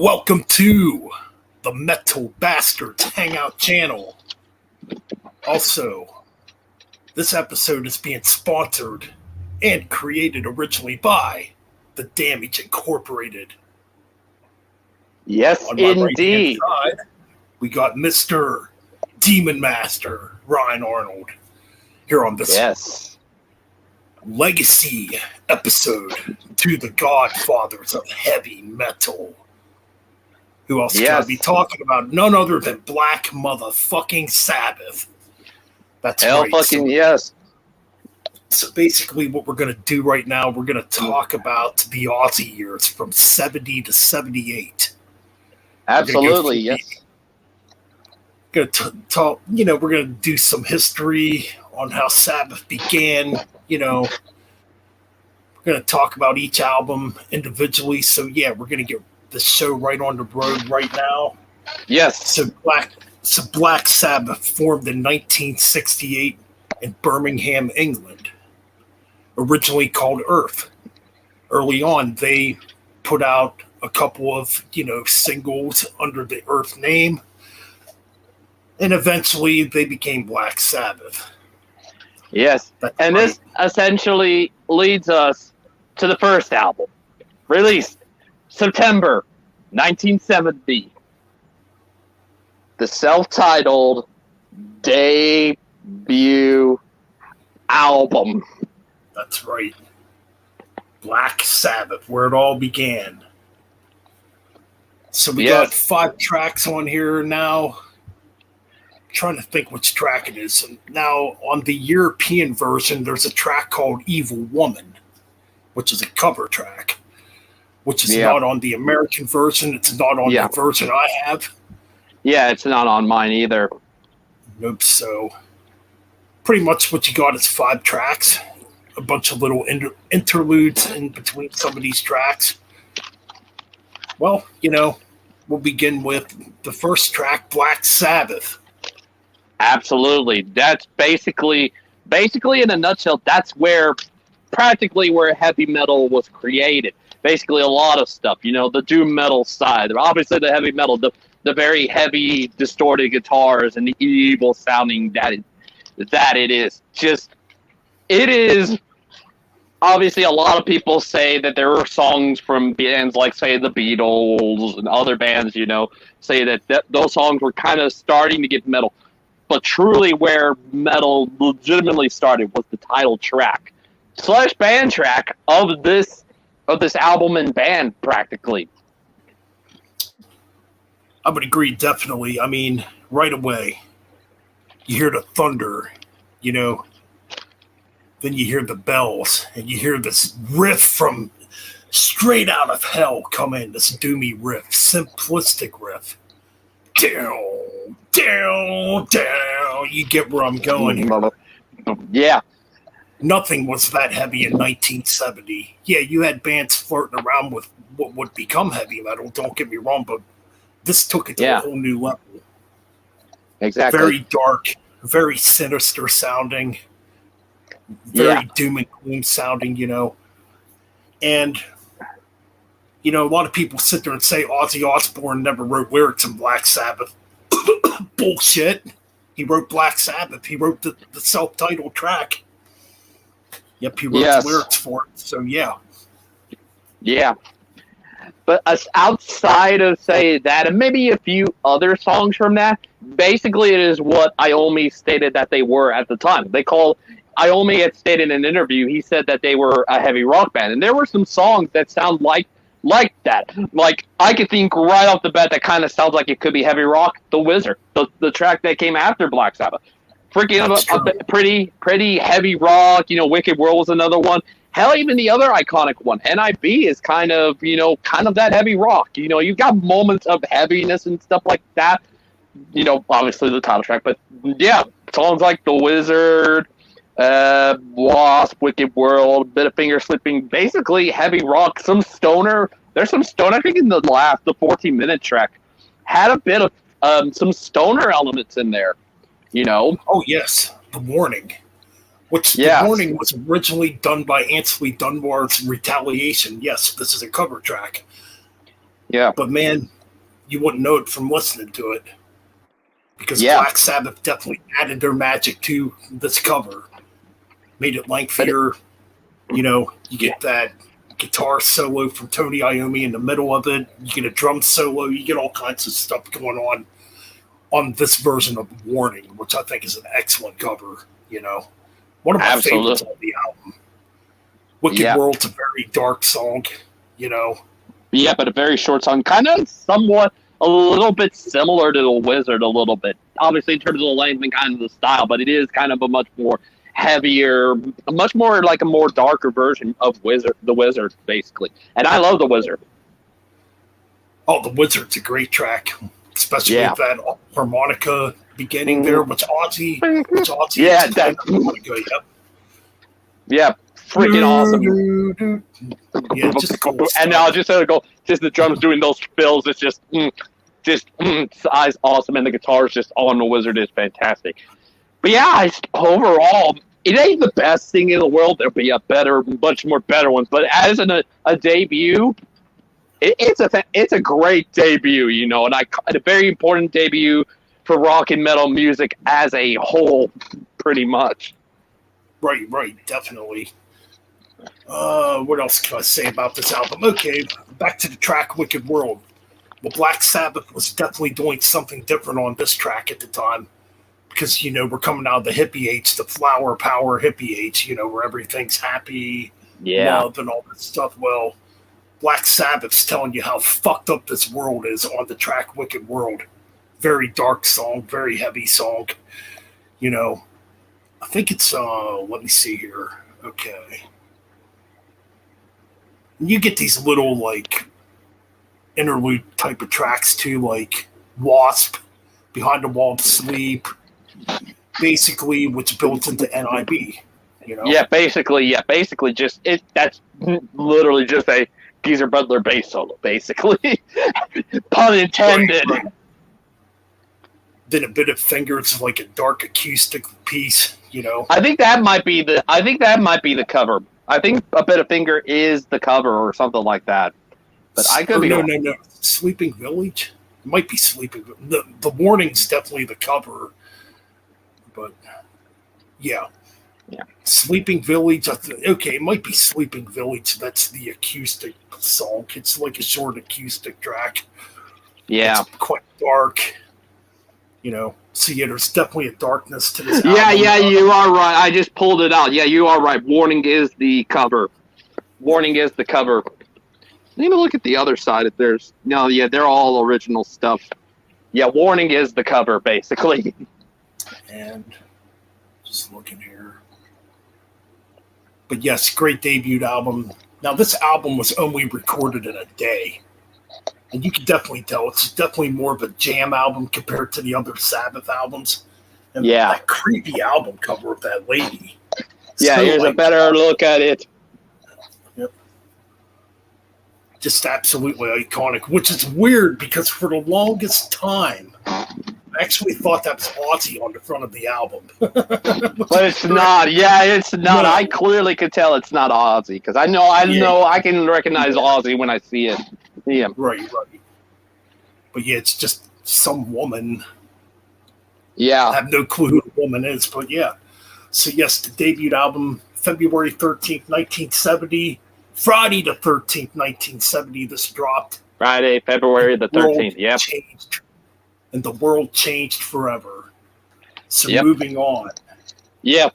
Welcome to the Metal Bastards Hangout channel. Also, this episode is being sponsored and created originally by The Damage Incorporated. Yes, On my indeed. right-hand side, we got Mr. Demon Master Ryan Arnold here on this legacy episode to the Godfathers of heavy metal. Who else can I be talking about? None other than Black Motherfucking Sabbath. That's Hell right. fucking yes. So basically what we're going to do right now, we're going to talk about the Aussie years from 70 to 78. Absolutely, yes. We're going to talk, we're going to do some history on how Sabbath began, We're going to talk about each album individually. So yeah, we're going to get the show right on the road right now. Yes. So Black Sabbath formed in 1968 in Birmingham, England, originally called Earth. Early on, they put out a couple of, singles under the Earth name, and eventually they became Black Sabbath. Yes. And this essentially leads us to the first album, released September 1970. The self-titled debut album. That's right. Black Sabbath, where it all began. So we got 5 tracks on here now. I'm trying to think which track it is. Now, on the European version, there's a track called Evil Woman, which is a cover track, which is not on the American version. It's not on the version I have. Yeah, it's not on mine either. Nope. So pretty much what you got is 5 tracks, a bunch of little interludes in between some of these tracks. Well, we'll begin with the first track, Black Sabbath. Absolutely. That's basically in a nutshell, that's practically where heavy metal was created. Basically a lot of stuff, the doom metal side. Obviously the heavy metal, the very heavy distorted guitars and the evil sounding that it is. It is obviously a lot of people say that there are songs from bands like, say, the Beatles and other bands, say that those songs were kind of starting to get metal. But truly where metal legitimately started was the title track / band track of this album and band, practically. I would agree, definitely. I mean, right away, you hear the thunder, then you hear the bells, and you hear this riff from straight out of hell come in, this doomy riff, simplistic riff. Down, down, down. You get where I'm going here. Yeah. Nothing was that heavy in 1970. Yeah, you had bands flirting around with what would become heavy metal, don't get me wrong, but this took it to a whole new level. Exactly. Very dark, very sinister sounding, very doom and gloom sounding, And, a lot of people sit there and say Ozzy Osbourne never wrote lyrics in Black Sabbath. Bullshit. He wrote Black Sabbath. He wrote the self-titled track. Yep, he wrote the lyrics for it. So, yeah. Yeah. But outside of, say, that, and maybe a few other songs from that, basically it is what Iommi stated that they were at the time. Iommi had stated in an interview, he said that they were a heavy rock band. And there were some songs that sound like that. Like, I could think right off the bat that kind of sounds like it could be heavy rock. The Wizard, the track that came after Black Sabbath. Freaking pretty heavy rock. Wicked World was another one. Hell, even the other iconic one, NIB, is kind of that heavy rock. You've got moments of heaviness and stuff like that. Obviously the title track, but yeah, songs like The Wizard, Wasp, Wicked World, bit of finger slipping, basically heavy rock, some stoner. There's some stoner. I think in the 14-minute track had a bit of some stoner elements in there. Oh yes, The Warning. The Warning was originally done by Ansley Dunbar's Retaliation. Yes, this is a cover track. Yeah. But man, you wouldn't know it from listening to it. Because Black Sabbath definitely added their magic to this cover. Made it lengthier. You get that guitar solo from Tony Iommi in the middle of it. You get a drum solo. You get all kinds of stuff going on this version of Warning, which I think is an excellent cover. One of my favorites on the album. Wicked World's a very dark song. Yeah, but a very short song. Kind of somewhat a little bit similar to The Wizard a little bit. Obviously in terms of the length and kind of the style, but it is kind of a much more heavier, much more like a more darker version of The Wizard, basically. And I love The Wizard. Oh, The Wizard's a great track, especially with that harmonica beginning there, which Ozzy harmonica, freaking awesome. And now just the drums doing those fills, it's just awesome, and the guitars just on The Wizard is fantastic. But yeah, overall, it ain't the best thing in the world. There'll be much more better ones. But as a debut, it's a great debut, and a very important debut for rock and metal music as a whole, pretty much. Right, definitely. What else can I say about this album? Okay, back to the track "Wicked World." Well, Black Sabbath was definitely doing something different on this track at the time. Because, we're coming out of the hippie age, the flower power hippie age, where everything's happy, love, and all that stuff. Well, Black Sabbath's telling you how fucked up this world is on the track Wicked World. Very dark song, very heavy song. I think it's, let me see here. Okay. You get these little, interlude type of tracks, too, like Wasp, Behind the Wall to Sleep. Basically, what's built into NIB, Yeah, basically, that's literally just a Geezer Butler bass solo, basically. Pun intended. Right. Then a bit of Fingers, like a dark acoustic piece, I think that might be the cover. I think A Bit of Finger is the cover or something like that. But I could be no. Sleeping Village? It might be Sleeping. The Warning's definitely the cover. But yeah. Sleeping Village. Okay, it might be Sleeping Village. That's the acoustic song. It's like a short acoustic track. Yeah, it's quite dark. So there's definitely a darkness to this. Yeah, you are right. I just pulled it out. Yeah, you are right. Warning is the cover. Let me look at the other side. If there's they're all original stuff. Yeah, Warning is the cover, basically. And just looking here. But yes, great debut album. Now, this album was only recorded in a day. And you can definitely tell it's definitely more of a jam album compared to the other Sabbath albums. And that creepy album cover of that lady. Yeah, here's a better look at it. Yep. Just absolutely iconic, which is weird because for the longest time, I actually thought that was Ozzy on the front of the album. But it's not. Yeah, it's not. No. I clearly could tell it's not Ozzy because I know I can recognize Ozzy when I see it. Yeah. Right. But yeah, it's just some woman. Yeah. I have no clue who the woman is, but yeah. So yes, the debut album, February 13th, 1970. Friday the 13th, 1970, this dropped. Friday, February the 13th, yeah. And the world changed forever. So moving on. Yeah.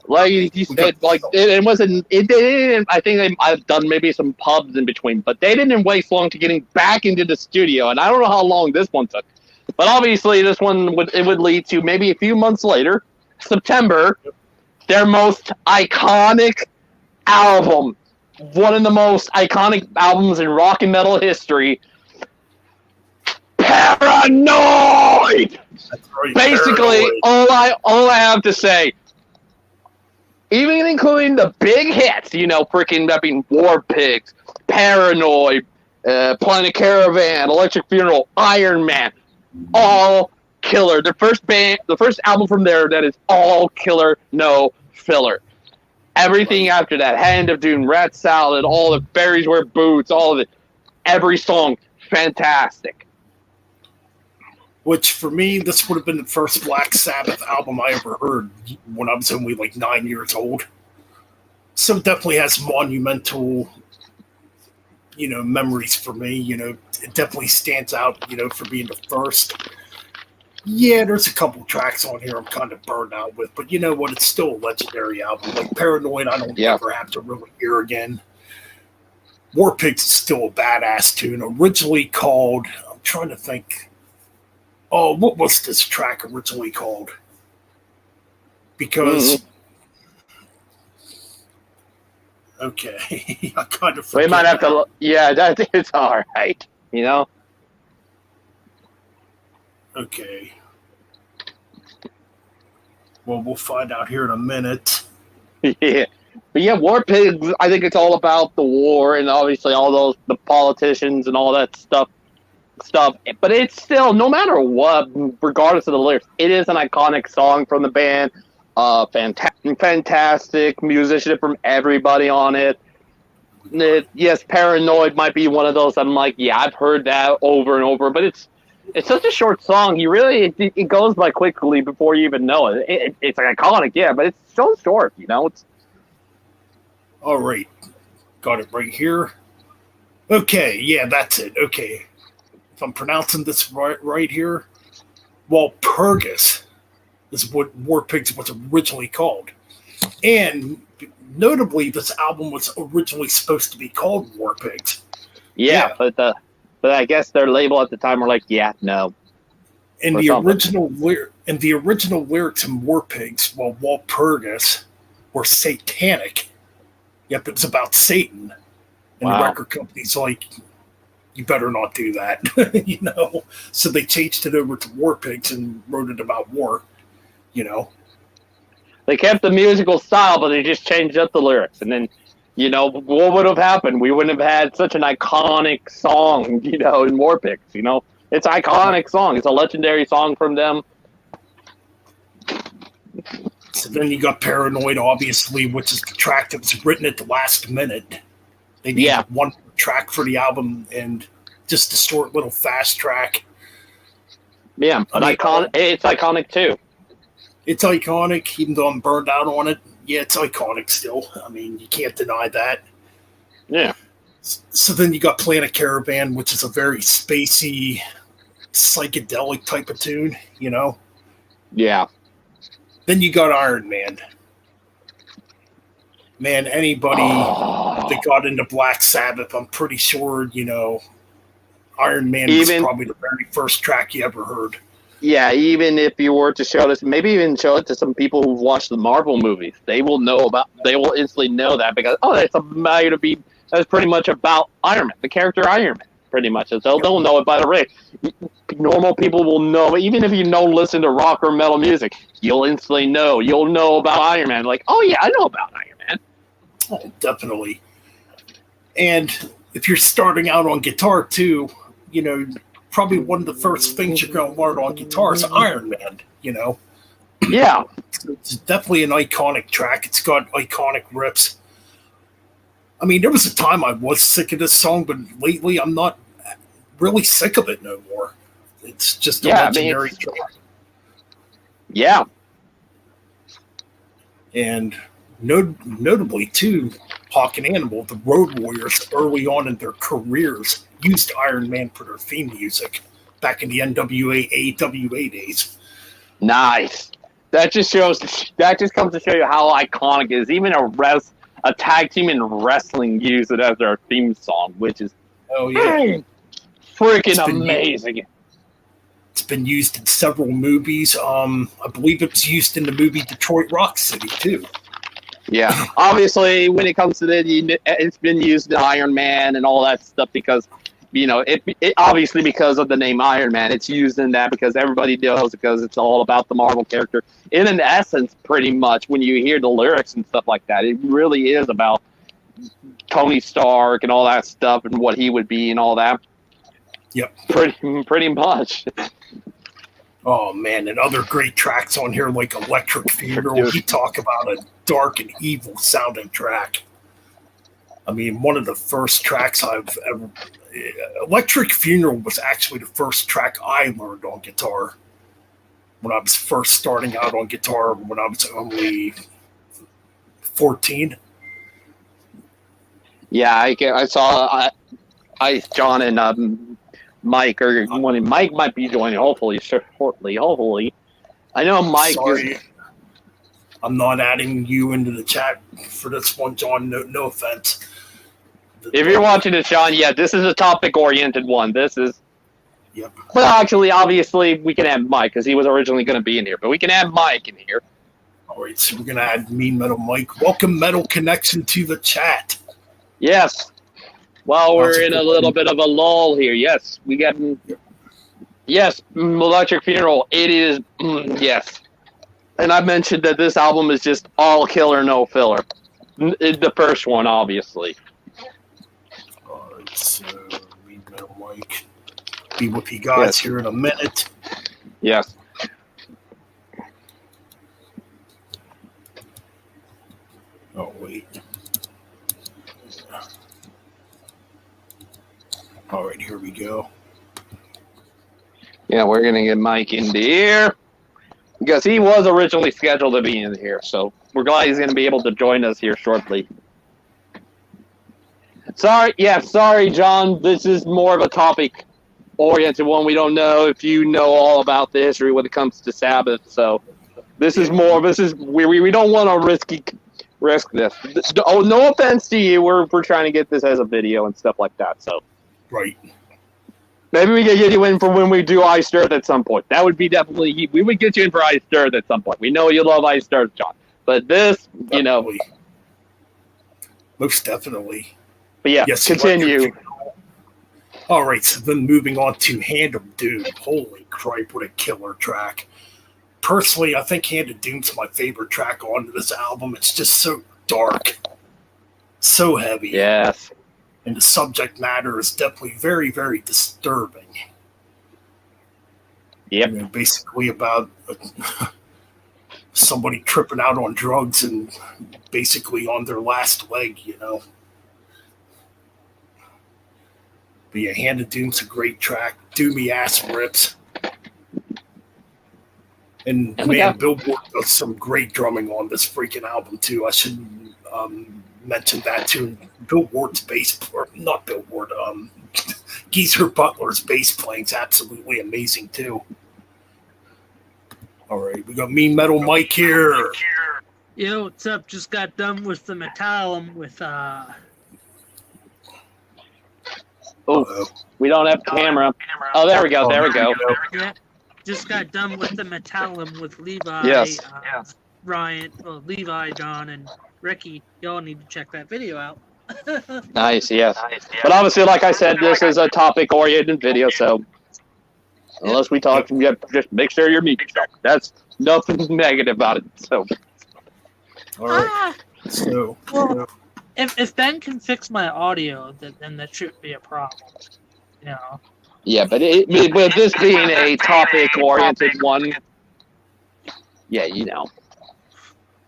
Like you said, it wasn't. It didn't. I think I've done maybe some pubs in between, but they didn't waste long to getting back into the studio. And I don't know how long this one took, but obviously this one would lead to maybe a few months later, September, their most iconic album, one of the most iconic albums in rock and metal history, Paranoid. That's right, basically, Paranoid. all I have to say. Even including the big hits, freaking that being War Pigs, Paranoid, Planet Caravan, Electric Funeral, Iron Man, all killer. The first album from there that is all killer, no filler. Everything after that, Hand of Doom, Rat Salad, all the Fairies Wear Boots, all of it, every song, fantastic. which for me, this would have been the first Black Sabbath album I ever heard when I was only like 9 years old. So it definitely has monumental, memories for me. It definitely stands out, for being the first. Yeah, there's a couple tracks on here I'm kind of burned out with, but you know what? It's still a legendary album. Like Paranoid, I don't ever have to really hear again. War Pigs is still a badass tune. Originally called, I'm trying to think. Oh, what was this track originally called? Because, okay, I kind of forget. We might have to, it's all right, Okay. Well, we'll find out here in a minute. Yeah. But yeah, War Pigs, I think it's all about the war and obviously all the politicians and all that stuff. But it's still, no matter what, regardless of the lyrics, it is an iconic song from the band. Fantastic musicianship from everybody on it. Yes, Paranoid might be one of those I'm like, yeah, I've heard that over and over, but it's such a short song. It goes by quickly before you even know it. It's iconic, yeah, but it's so short, It's all right. Got it right here. Okay, yeah, that's it. Okay. If I'm pronouncing this right here, Walpurgis is what War Pigs was originally called. And notably, this album was originally supposed to be called War Pigs. Yeah. But I guess their label at the time were like, yeah, no. And the original lyrics in War Pigs, Walpurgis, were satanic. Yep, it's about Satan. And the record company's like, you better not do that, So they changed it over to War Pigs and wrote it about war, They kept the musical style, but they just changed up the lyrics. And then, what would have happened? We wouldn't have had such an iconic song, in War Pigs, It's an iconic song. It's a legendary song from them. So then you got Paranoid, obviously, which is the track that was written at the last minute. They needed one track for the album and just a short little fast track. Yeah, but it's iconic too. It's iconic, even though I'm burned out on it. Yeah, it's iconic still. I mean, you can't deny that. Yeah. So then you got Planet Caravan, which is a very spacey, psychedelic type of tune, Yeah. Then you got Iron Man. Man, anybody that got into Black Sabbath, I'm pretty sure, Iron Man was probably the very first track you ever heard. Yeah, even if you were to show this, maybe even show it to some people who've watched the Marvel movies, they will instantly know that because, that's pretty much about Iron Man, the character Iron Man, pretty much. So they'll know it by the riff. Normal people will know, even if you don't listen to rock or metal music, you'll instantly know. You'll know about Iron Man. Like, oh yeah, I know about Iron Man. Oh, definitely. And if you're starting out on guitar too, probably one of the first things you're going to learn on guitar is Iron Man, Yeah. It's definitely an iconic track. It's got iconic riffs. I mean, there was a time I was sick of this song, but lately I'm not really sick of it no more. It's just a legendary track. Yeah. And notably, too, Hawk and Animal, the Road Warriors, early on in their careers, used Iron Man for their theme music back in the NWA, AWA days. Nice. That just comes to show you how iconic it is. Even a tag team in wrestling used it as their theme song, which is freaking amazing. It's been used in several movies. I believe it was used in the movie Detroit Rock City, too. Yeah, obviously, when it comes to it's been used in Iron Man and all that stuff because, it obviously because of the name Iron Man, it's used in that because everybody knows because it's all about the Marvel character. In an essence, pretty much, when you hear the lyrics and stuff like that, it really is about Tony Stark and all that stuff and what he would be and all that. Yep. Pretty much. Oh, man, and other great tracks on here like Electric Funeral. We talk about a dark and evil sounding track. I mean, one of the first tracks I've ever... Electric Funeral was actually the first track I learned on guitar when I was first starting out on guitar when I was only 14. Yeah, I saw John and Mike, or Mike might be joining hopefully shortly. Hopefully, I know Mike Sorry, is. I'm not adding you into the chat for this one, John. No offense. If you're watching this, John, yeah, this is a topic-oriented one. This is. Yep. Well, actually, obviously, we can add Mike because he was originally going to be in here, but we can add Mike in here. All right, so we're gonna add Mean Metal Mike. Welcome, Metal Connection, to the chat. Yes. Well, we're in a little bit of a lull here. Yes, we got. Yes, Electric Funeral. It is. Yes. And I mentioned that this album is just all killer, no filler. The first one, obviously. All right, so Mean Metal Mike. Be with you guys here in a minute. Yes. Oh, wait. All right, here we go. Yeah, we're going to get Mike into here because he was originally scheduled to be in here. So we're glad he's going to be able to join us here shortly. Sorry, John. This is more of a topic-oriented one. We don't know if you know all about the history when it comes to Sabbath. So this is more. We don't want to risk this. Oh, no offense to you. We're trying to get this as a video and stuff like that. So right. Maybe we can get you in for when we do Ice Earth at some point. That would be definitely. We would get you in for Ice Earth at some point. We know you love Ice Earth, John. But this, definitely. Most definitely. But yeah, yes, continue. All right, so then moving on to Hand of Doom. Holy crap, what a killer track. Personally, I think Hand of Doom's my favorite track on this album. It's just so dark, so heavy. Yes. And the subject matter is definitely very, very disturbing. Yep. You know, basically about somebody tripping out on drugs and basically on their last leg, you know. But yeah, Hand of Doom's a great track. Doomy ass rips. And man, Billboard does some great drumming on this freaking album too. I should mention that too. Billboard's bass, or not Billboard, Geezer Butler's bass playing's absolutely amazing too. All right, we got Mean Metal Mike here. Yo, what's up? Just got done with the Metallum with Oh, we don't have camera. Oh, there we go. There we go. Yeah, just got done with the Metallum with Levi. Yes. Ryan, Levi, John, and Ricky. Y'all need to check that video out. Nice, yes. But obviously, like I said, this is a topic-oriented video, so unless we talk, just make sure you're muted. That's nothing negative about it. So, all right. So, well, if Ben can fix my audio, then that shouldn't be a problem. You know. Yeah, but with this being a topic-oriented one, yeah, you know.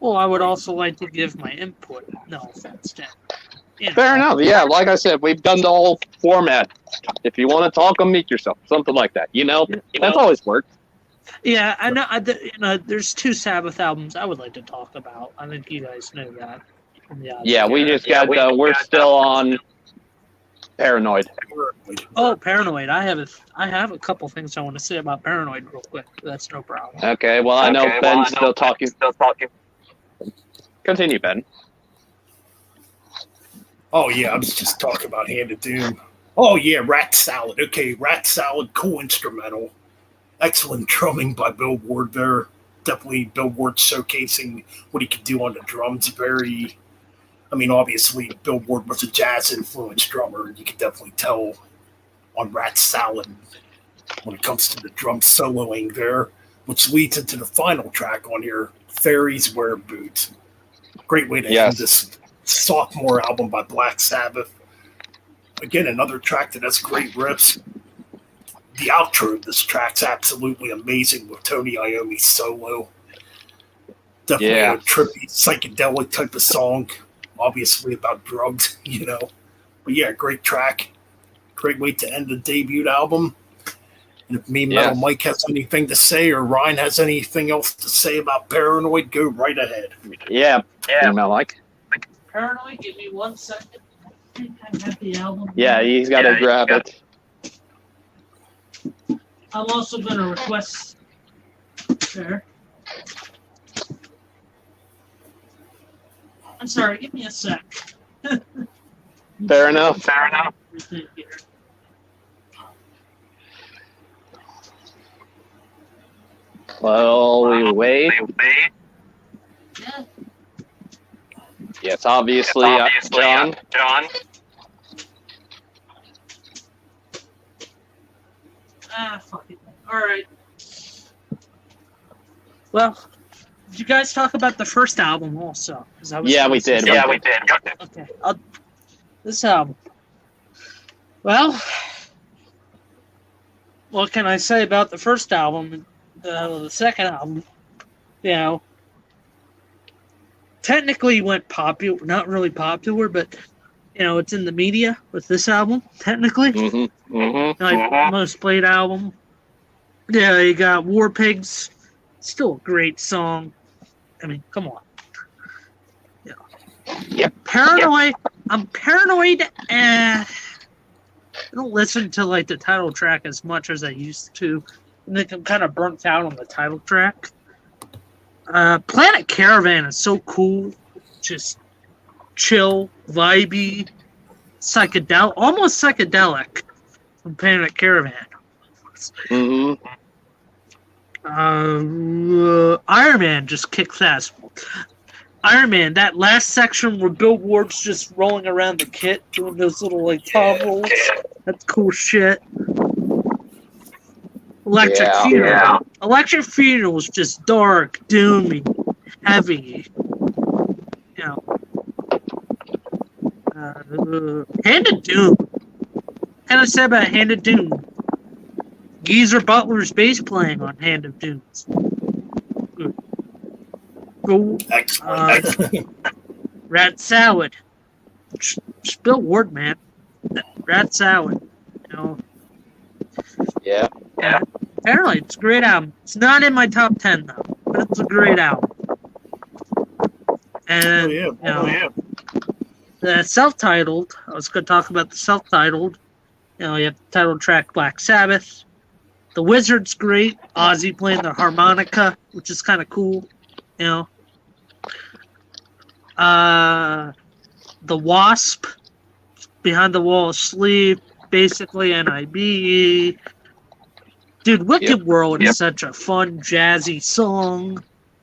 Well, I would also like to give my input. No offense, Dan. You know. Fair enough. Yeah, like I said, we've done the whole format. If you want to talk, unmute yourself. Something like that. You know, that's always worked. Yeah, I know. There's 2 Sabbath albums I would like to talk about. I think you guys know that. Yeah, we just got. We're still on Paranoid. Oh, Paranoid! I have a couple things I want to say about Paranoid real quick. That's no problem. Okay. Well, I know Ben's still talking. Continue, Ben. Oh yeah, I was just talking about Hand of Doom. Oh yeah, Rat Salad. Okay, Rat Salad, cool instrumental. Excellent drumming by Billboard there. Definitely Billboard showcasing what he could do on the drums. Obviously Billboard was a jazz-influenced drummer. You could definitely tell on Rat Salad when it comes to the drum soloing there, which leads into the final track on here, Fairies Wear Boots. Great way to end this sophomore album by Black Sabbath. Again, another track that has great riffs. The outro of this track's absolutely amazing with Tony Iommi's solo. Definitely a trippy, psychedelic type of song. Obviously about drugs, you know. But yeah, great track. Great way to end the debut album. And if Metal Mike has anything to say or Ryan has anything else to say about Paranoid, go right ahead. Yeah. Metal Mike. Paranoid, give me 1 second. I think I have the album. Yeah, he's got to grab it. I'm also going to request there. I'm sorry, give me a sec. Fair enough. Well, we wait. Yeah. Yes, obviously, John. Fuck it. All right. Well, did you guys talk about the first album also? Yeah, we did. Okay. This album. Well, what can I say about the first album? The second album, technically went popular. Not really popular, but it's in the media with this album. Technically, most played album. Yeah, you got War Pigs. Still a great song. I mean, come on. Yeah. Yep. Paranoid. I'm paranoid. I don't listen to the title track as much as I used to. I think I'm kind of burnt out on the title track. Planet Caravan is so cool. Just chill, vibey, almost psychedelic from Planet Caravan. Iron Man just kicks ass. Iron Man, that last section where Bill Ward's just rolling around the kit, doing those little palm rolls. That's cool shit. Electric Funeral. Electric Funeral is just dark, doomy, heavy. Hand of Doom. What can I say about Hand of Doom? Geezer Butler's bass playing on Hand of Doom. Rat Salad. Bill Ward, man. Rat Salad. Yeah. Apparently, it's a great album. It's not in my top 10, though. But it's a great album. And, the self-titled, I was going to talk about the self-titled. You have the title track Black Sabbath. The Wizard's great. Ozzy playing the harmonica, which is kind of cool. The Wasp, Behind the Wall of Sleep, basically NIB. Dude, Wicked World is such a fun, jazzy song.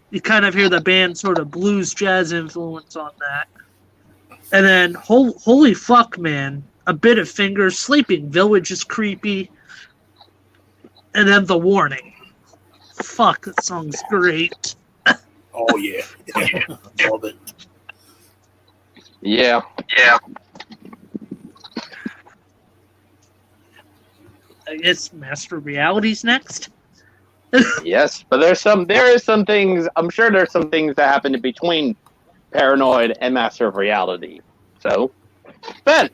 You kind of hear the band sort of blues jazz influence on that. And then, holy fuck, man, A Bit of Fingers, Sleeping Village is creepy. And then The Warning. Fuck, that song's great. Oh, yeah. Love it. Yeah. I guess Master Reality's next. Yes, but there is some things. I'm sure there's some things that happen in between Paranoid and Master of Reality. So, Ben.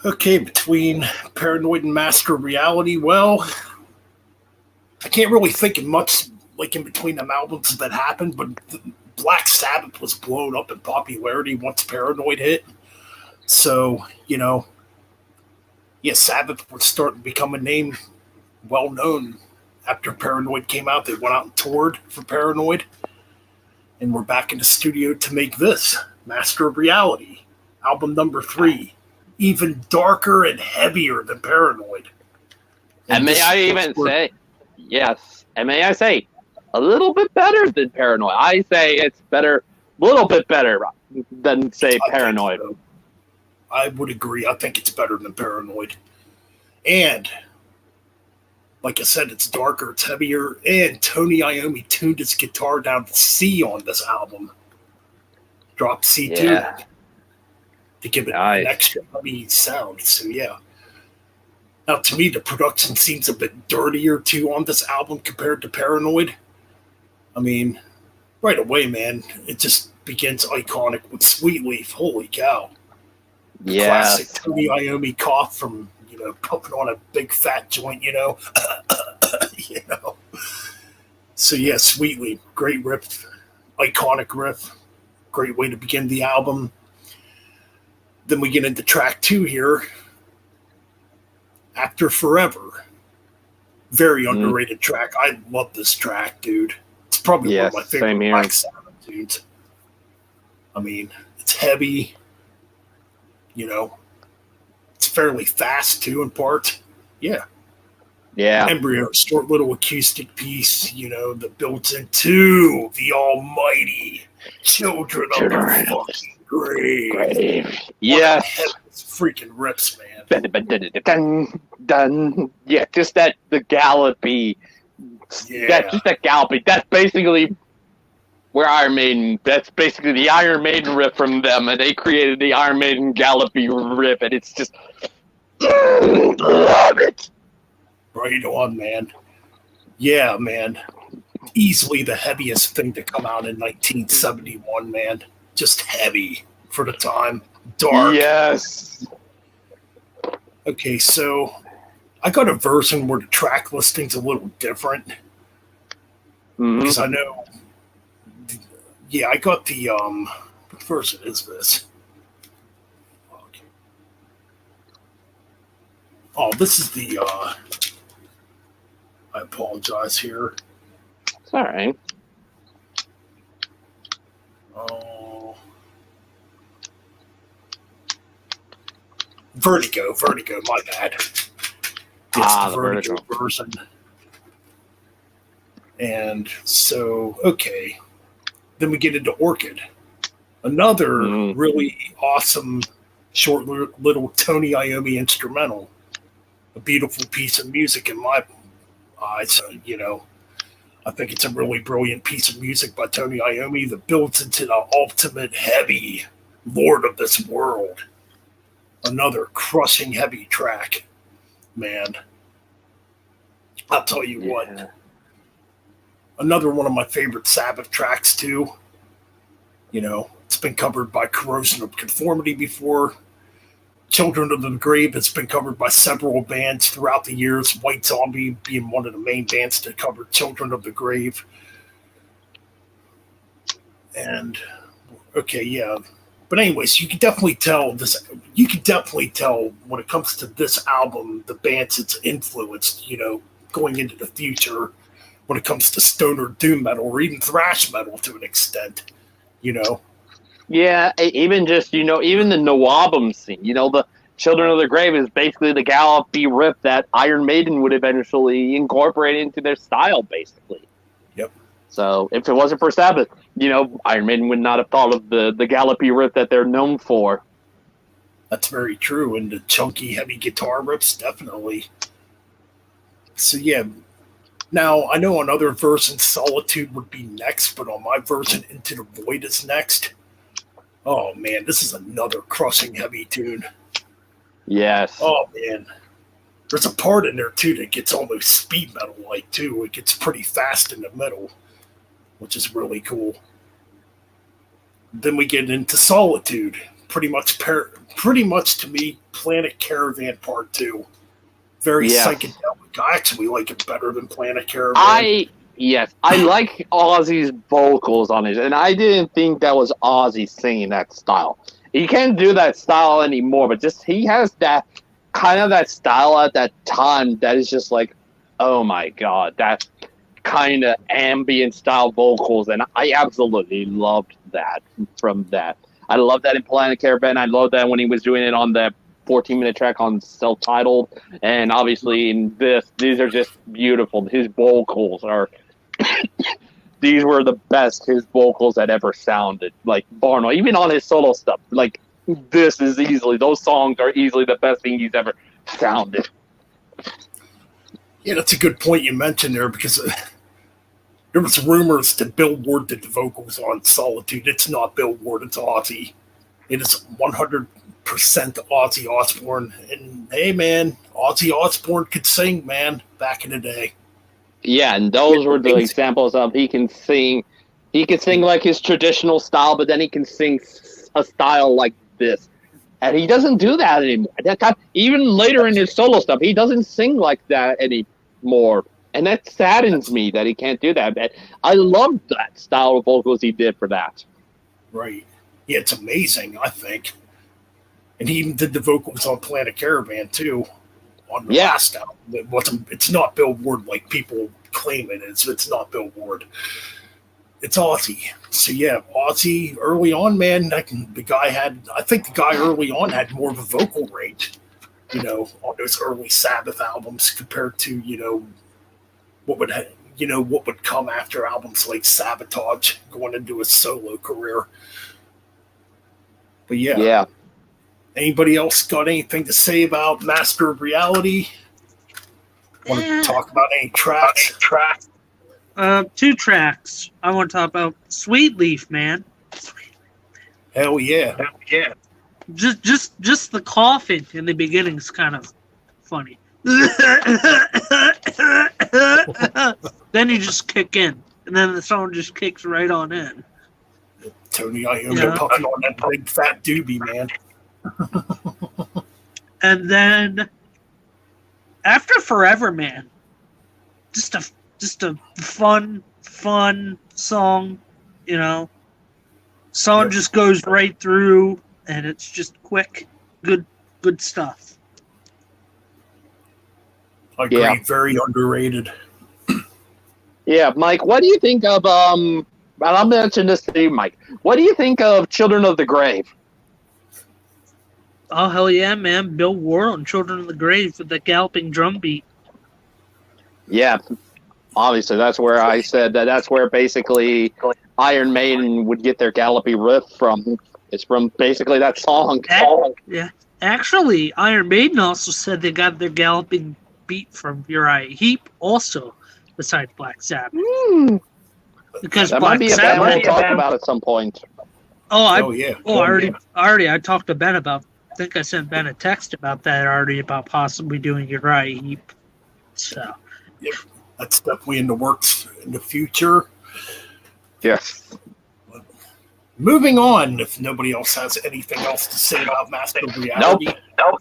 Okay, between Paranoid and Master of Reality, well, I can't really think of much in between them albums that happened, but Black Sabbath was blown up in popularity once Paranoid hit. So, Sabbath was starting to become a name well known after Paranoid came out. They went out and toured for Paranoid, and we're back in the studio to make this Master of Reality, album number 3, even darker and heavier than Paranoid. And may I even say, yes, and may I say, a little bit better than Paranoid. I say it's better, a little bit better than, say, Paranoid. I would agree. I think it's better than Paranoid. And, like I said, it's darker, it's heavier, and Tony Iommi tuned his guitar down to C on this album. Dropped C2 to give it an extra heavy sound. So, yeah. Now, to me, the production seems a bit dirtier, too, on this album compared to Paranoid. I mean, right away, man, it just begins iconic with Sweet Leaf. Holy cow. Classic Tony Iommi cough from, pumping on a big fat joint, you know. So yeah, Sweetly, great riff, iconic riff, great way to begin the album. Then we get into track 2 here, After Forever. Very underrated track. I love this track, dude. It's probably one of my favorite Black Sabbath tunes. I mean, it's heavy, it's fairly fast too in parts. Yeah. Embryo, short little acoustic piece, that builds into the almighty Children of the fucking Grave. Yes. Freaking rips, man. Dun, dun. Yeah, just the gallopy. Yeah. That's just that gallopy. That's basically where Iron Maiden, that's basically the Iron Maiden riff from them, and they created the Iron Maiden gallopy riff, and it's just, love it. Right on, man. Yeah, man. Easily the heaviest thing to come out in 1971, man. Just heavy for the time. Dark. Yes. Okay, so I got a version where the track listing's a little different. Because I know... Yeah, I got the... What version is this? Okay. Oh, this is the... I apologize here. It's all right. Oh... Vertigo, my bad. It's the Vertigo version. And so, okay. Then we get into Orchid. Another really awesome, short little Tony Iommi instrumental. A beautiful piece of music in my eyes. I think it's a really brilliant piece of music by Tony Iommi that builds into the ultimate heavy Lord of this world. Another crushing heavy track, man. I'll tell you what. Another one of my favorite Sabbath tracks too. It's been covered by Corrosion of Conformity before. Children of the Grave has been covered by several bands throughout the years. White Zombie being one of the main bands to cover Children of the Grave. And okay, yeah. But anyways, you can definitely tell when it comes to this album, the bands it's influenced, going into the future when it comes to stoner doom metal or even thrash metal to an extent, Yeah, even just, even the Nawabum scene, the Children of the Grave is basically the gallopy riff that Iron Maiden would eventually incorporate into their style, basically. Yep. So if it wasn't for Sabbath, Iron Maiden would not have thought of the gallopy riff that they're known for. That's very true. And the chunky, heavy guitar riffs, definitely. So, yeah. Now, I know on other versions, Solitude would be next, but on my version, Into the Void is next. Oh, man, this is another crushing heavy tune. Yes. Oh, man. There's a part in there, too, that gets almost speed metal-like, too. It gets pretty fast in the middle, which is really cool. Then we get into Solitude. Pretty much to me, Planet Caravan Part 2. Very psychedelic. I actually like it better than Planet Caravan. I like Ozzy's vocals on it, and I didn't think that was Ozzy singing that style. He can't do that style anymore, but just he has that kind of that style at that time that is just like, oh my god, that kind of ambient style vocals, and I absolutely loved that from that. I love that in Planet Caravan. I love that when he was doing it on the 14-minute track on Self-Titled, and obviously in this, these are just beautiful. His vocals are these were the best his vocals had ever sounded. Like Barno, even on his solo stuff, like those songs are easily the best thing he's ever sounded. Yeah, that's a good point you mentioned there, because there was rumors that Bill Ward did the vocals on Solitude. It's not Bill Ward, it's Ozzy. It is 100% Ozzy Osbourne. And hey, man, Ozzy Osbourne could sing, man, back in the day. Yeah, and those were the examples of he can sing like his traditional style, but then he can sing a style like this. And he doesn't do that anymore. Even later in his solo stuff, he doesn't sing like that anymore. And that saddens me that he can't do that. But I love that style of vocals he did for that. Right. Yeah, it's amazing, I think. And he even did the vocals on Planet Caravan, too, on the last album. It's not Bill Ward like people claim it is. It's not Bill Ward. It's Ozzy. So, yeah, Ozzy, early on, man, I think the guy early on had more of a vocal range, on those early Sabbath albums compared to, what would come after albums like Sabotage going into his solo career. But yeah. Anybody else got anything to say about Master of Reality? Want to talk about any tracks? 2 tracks. I want to talk about Sweet Leaf, man. Hell yeah. Just the coughing in the beginning is kind of funny. Then you just kick in, and then the song just kicks right on in. Tony Iommi puffing on that big fat doobie, man. And then after Forever, man, just a fun song, Song just goes right through, and it's just quick, good stuff. I agree, very underrated. Yeah, Mike, what do you think of and I'll mention this to you, Mike. What do you think of Children of the Grave? Oh, hell yeah, man. Bill Ward on Children of the Grave with the galloping drum beat. Yeah, obviously, that's where I said that's where basically Iron Maiden would get their gallopy riff from. It's from basically that song. Yeah. Actually, Iron Maiden also said they got their galloping beat from Uriah Heep also, besides Black Sabbath. Because that Black might be a band we'll talk about at some point. I talked to Ben about. I think I sent Ben a text about that already, about possibly doing Uriah Heep. So, yeah, that's definitely in the works in the future. Yes. Moving on, if nobody else has anything else to say about Master of Reality. Nope.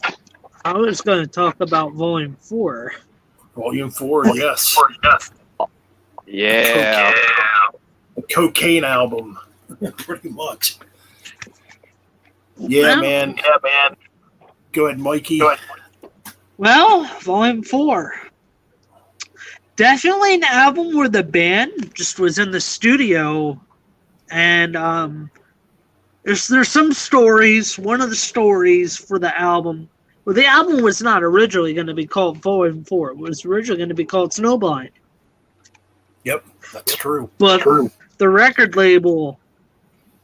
I was going to talk about Volume 4. Volume 4, yes. Yeah. A cocaine album, pretty much. Yeah, man. Go ahead, Mikey. Well, Volume 4. Definitely an album where the band just was in the studio, and there's some stories. One of the stories for the album, well, the album was not originally going to be called Volume 4. It was originally going to be called Snowblind. Yep, that's true. But the record label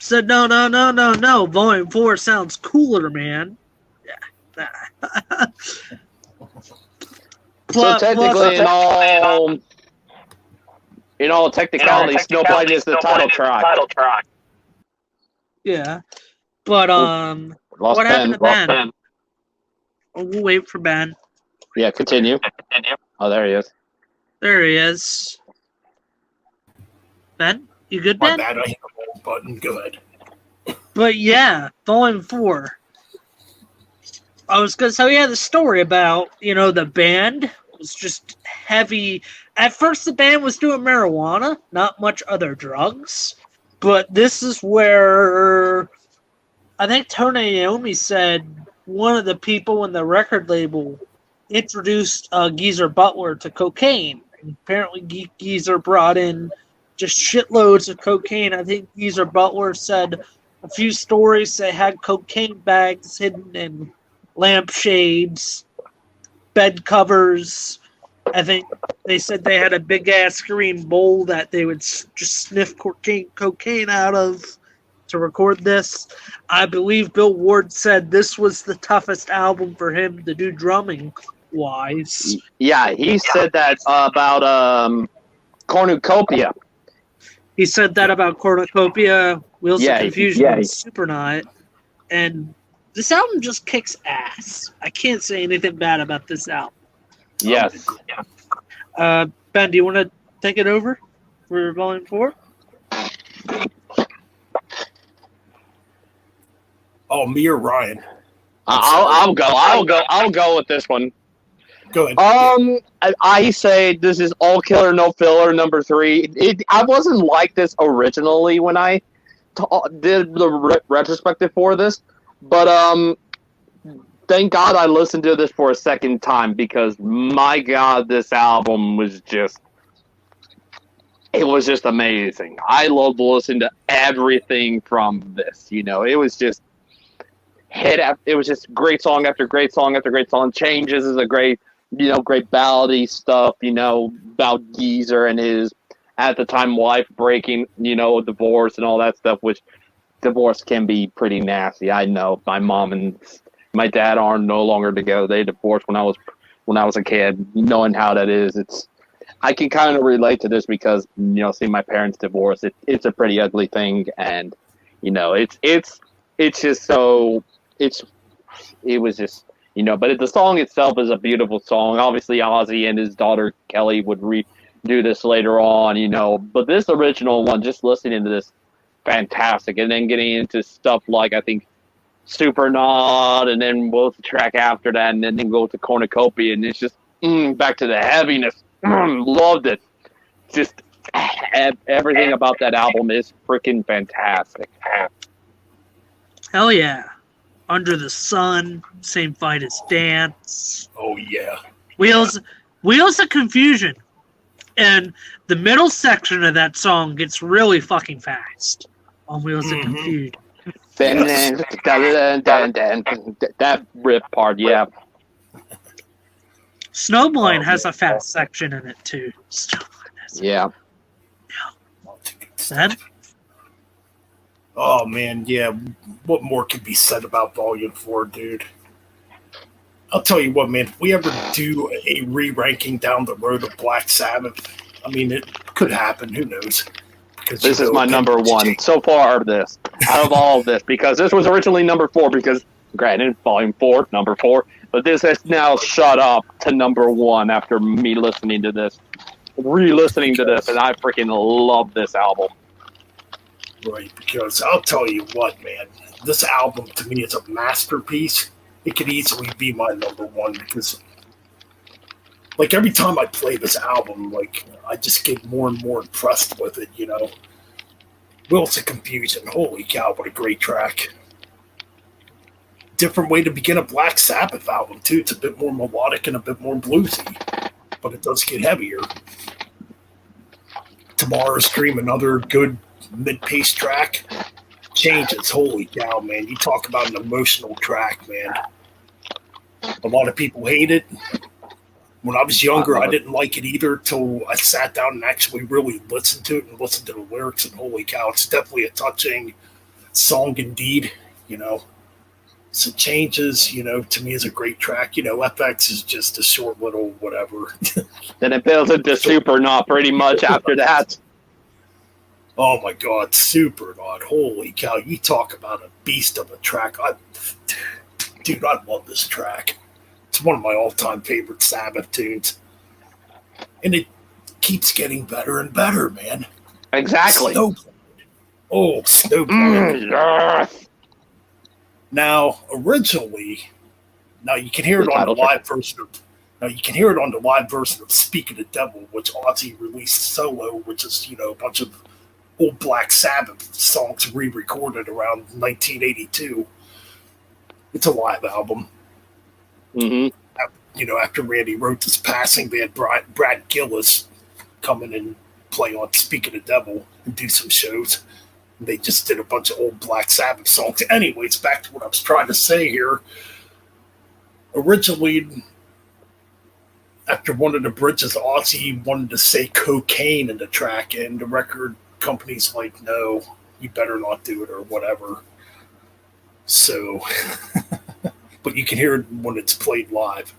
said, no. Volume 4 sounds cooler, man. Yeah. So technically, in all technicality, Snowblind is the title track. Yeah. But what happened to Ben? We'll wait for Ben. Yeah, continue. Oh, there he is. There he is. Ben? You good, Ben? My bad, I hit the wrong button. Go ahead. But yeah, Volume 4. I was going to say, the story about, the band was just heavy. At first, the band was doing marijuana, not much other drugs. But this is where I think Tony Iommi said one of the people in the record label introduced Geezer Butler to cocaine. And apparently, Geezer brought in just shitloads of cocaine. I think Geezer Butler said a few stories they had cocaine bags hidden in lampshades, bed covers. I think they said they had a big ass green bowl that they would just sniff cocaine out of to record this. I believe Bill Ward said this was the toughest album for him to do drumming wise. Yeah, he said that about Cornucopia. He said that about Cornucopia, Wheels of Confusion, and Supernaut. And this album just kicks ass. I can't say anything bad about this album. Yes. Ben, do you want to take it over for Volume 4? Oh, me or Ryan? I'll go with this one. Go ahead. I say this is all killer, no filler. Number 3. I wasn't like this originally when I did the retrospective for this, but thank God I listened to this for a second time because my God, this album was just. It was just amazing. I loved listening to everything from this. You know, it was just it was just great song after great song after great song. Changes is a great, great ballady stuff. About Geezer and his at the time wife breaking, divorce and all that stuff. Which divorce can be pretty nasty. I know my mom and my dad are no longer together. They divorced when I was a kid. Knowing how that is, I can kind of relate to this because, seeing my parents divorce, it's a pretty ugly thing. And, it's just so, it was just, but the song itself is a beautiful song. Obviously, Ozzy and his daughter Kelly would redo this later on, but this original one, just listening to this, fantastic. And then getting into stuff like, I think, Supernaut, and then we'll the track after that, and then go to Cornucopia, and it's just back to the heaviness. Loved it. Just everything about that album is freaking fantastic. Hell yeah. Under the Sun, Same Fight as Dance. Oh yeah. Wheels of Confusion. And the middle section of that song gets really fucking fast on Wheels of Confusion. Yes. That riff part, yeah. Snowblind has a fast section in it too. Yeah. Said? Oh man, yeah. What more could be said about Volume 4, dude? I'll tell you what, man. If we ever do a re-ranking down the road of Black Sabbath, I mean, it could happen. Who knows? Because this is my number 1 so far. Out of all of this, because this was originally number 4. Because granted, Volume 4, number 4. But this has now shot up to number 1 after me listening to this, re-listening to this, and I freaking love this album. Right, because I'll tell you what, man, this album to me is a masterpiece. It could easily be my number 1 because, like, every time I play this album, like, I just get more and more impressed with it, Wheels of Confusion, holy cow, what a great track. Different way to begin a Black Sabbath album too. It's a bit more melodic and a bit more bluesy, but it does get heavier. Tomorrow's Dream, another good mid-pace track. Changes, holy cow, man! You talk about an emotional track, man. A lot of people hate it. When I was younger, I didn't like it either till I sat down and actually really listened to it and listened to the lyrics. And holy cow, it's definitely a touching song indeed. So Changes, to me is a great track. FX is just a short little whatever. Then it builds into Supernaut pretty much after that. Oh my God, Supernaut. Holy cow. You talk about a beast of a track. Dude, I love this track. It's one of my all-time favorite Sabbath tunes. And it keeps getting better and better, man. Exactly. Snowblind. Yes. Now, originally, you can hear it on the live version of. Now you can hear it on the live version of "Speak of the Devil," which Ozzy released solo, which is a bunch of old Black Sabbath songs re-recorded around 1982. It's a live album. Mm-hmm. After Randy Rhoads' passing, they had Brad Gillis come in and play on "Speak of the Devil" and do some shows. They just did a bunch of old Black Sabbath songs. Anyways, back to what I was trying to say here. Originally, after one of the bridges, Ozzy wanted to say cocaine in the track, and the record company's like, no, you better not do it or whatever. So, but you can hear it when it's played live.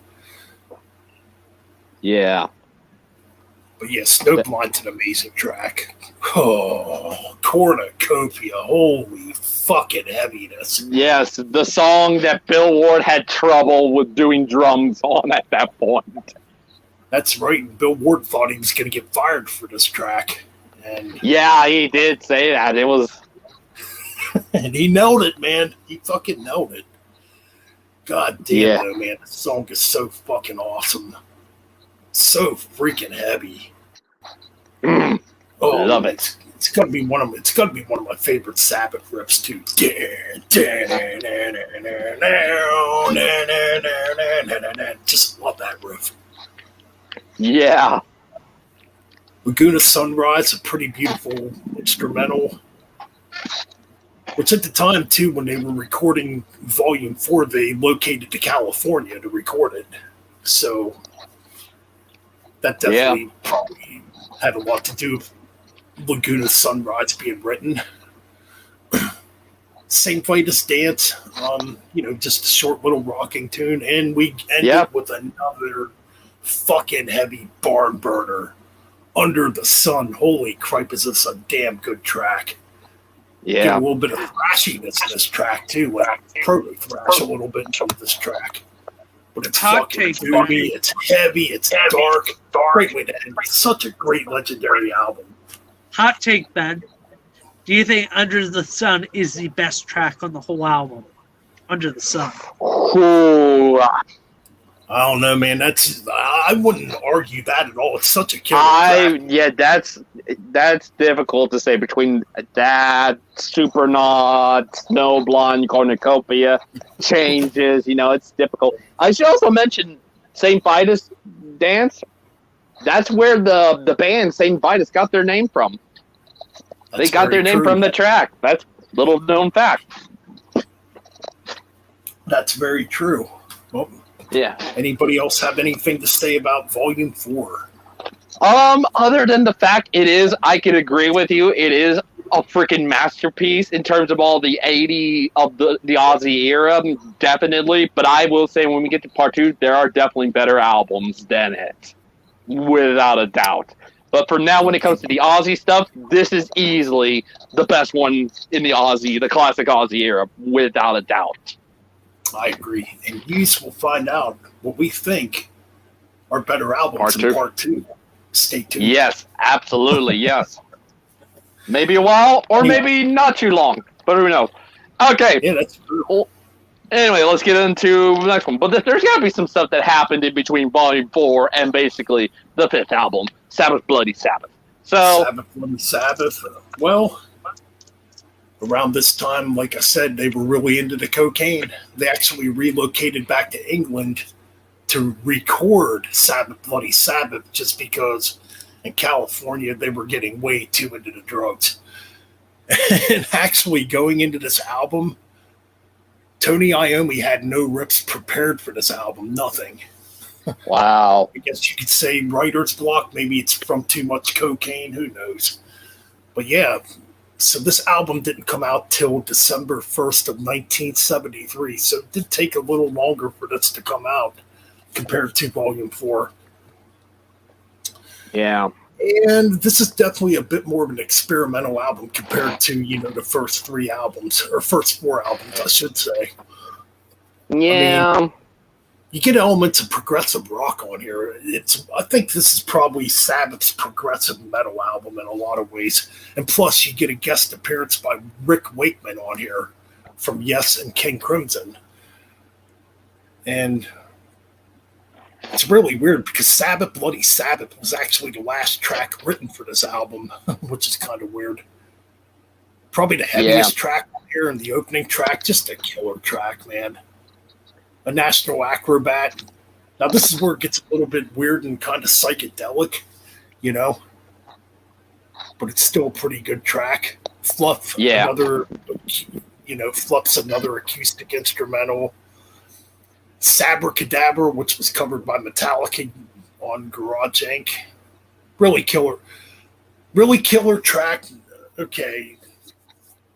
Yeah. But yeah, Snowblind's an amazing track. Oh, Cornucopia, holy fucking heaviness. Yes, the song that Bill Ward had trouble with doing drums on at that point. That's right. Bill Ward thought he was going to get fired for this track. And yeah, he did say that. It was... and he nailed it, man. He fucking nailed it. God damn though, man, the song is so fucking awesome. So freaking heavy. Love it. It's gonna be one of my favorite Sabbath riffs too. Just love that riff. Yeah. Laguna Sunrise, a pretty beautiful instrumental. Which at the time too, when they were recording Volume 4, they located to California to record it. So that definitely probably had a lot to do with Laguna Sunrise being written. Saint Vitus Dance, just a short little rocking tune, and we ended with another fucking heavy barn burner, Under the Sun. Holy crap, is this a damn good track? Yeah, get a little bit of thrashiness in this track too, like proto thrash a little bit into this track. But it's fucking doomy, it's heavy, it's dark. Great way to end. Such a great legendary album. Hot take, Ben. Do you think Under the Sun is the best track on the whole album? Under the Sun. Ooh. I don't know, man. I wouldn't argue that at all. It's such a killer track. Yeah, that's difficult to say between that, Supernaut, Snowblind, Cornucopia, Changes. It's difficult. I should also mention St. Vitus Dance. That's where the band St. Vitus got their name from. They got their name from the track. That's a little known fact. That's very true. Well, yeah. Anybody else have anything to say about Volume 4? Other than the fact I can agree with you, it is a freaking masterpiece in terms of all the 80 of the Ozzy era, definitely. But I will say when we get to part 2, there are definitely better albums than it. Without a doubt. But for now, when it comes to the Ozzy stuff, this is easily the best one in the classic Ozzy era, without a doubt. I agree. And you will find out what we think are better albums in part 2. Stay tuned. Yes, absolutely, yes. Maybe a while, or maybe not too long, but who knows. Okay. Yeah, that's true. Well, anyway, let's get into the next one. But there's got to be some stuff that happened in between Volume 4 and basically the 5th album, Sabbath Bloody Sabbath. Sabbath Bloody Sabbath. Well, around this time, like I said, they were really into the cocaine. They actually relocated back to England to record Sabbath Bloody Sabbath just because in California they were getting way too into the drugs. And actually going into this album, Tony Iommi had no riffs prepared for this album, nothing. Wow. I guess you could say writer's block. Maybe it's from too much cocaine. Who knows? But yeah, so this album didn't come out till December 1st of 1973. So it did take a little longer for this to come out compared to Volume 4. Yeah. And this is definitely a bit more of an experimental album compared to, the first 3 albums, or first 4 albums, I should say. Yeah. I mean, you get elements of progressive rock on here. I think this is probably Sabbath's progressive metal album in a lot of ways. And plus, you get a guest appearance by Rick Wakeman on here from Yes and King Crimson. And it's really weird because Sabbath Bloody Sabbath was actually the last track written for this album, which is kind of weird. Probably the heaviest track on here, and the opening track, just a killer track, man. A National Acrobat. Now this is where it gets a little bit weird and kind of psychedelic, but it's still a pretty good track. Fluff, Fluff's another acoustic instrumental. Sabracadabra, which was covered by Metallica on Garage Inc. Really killer track. Okay,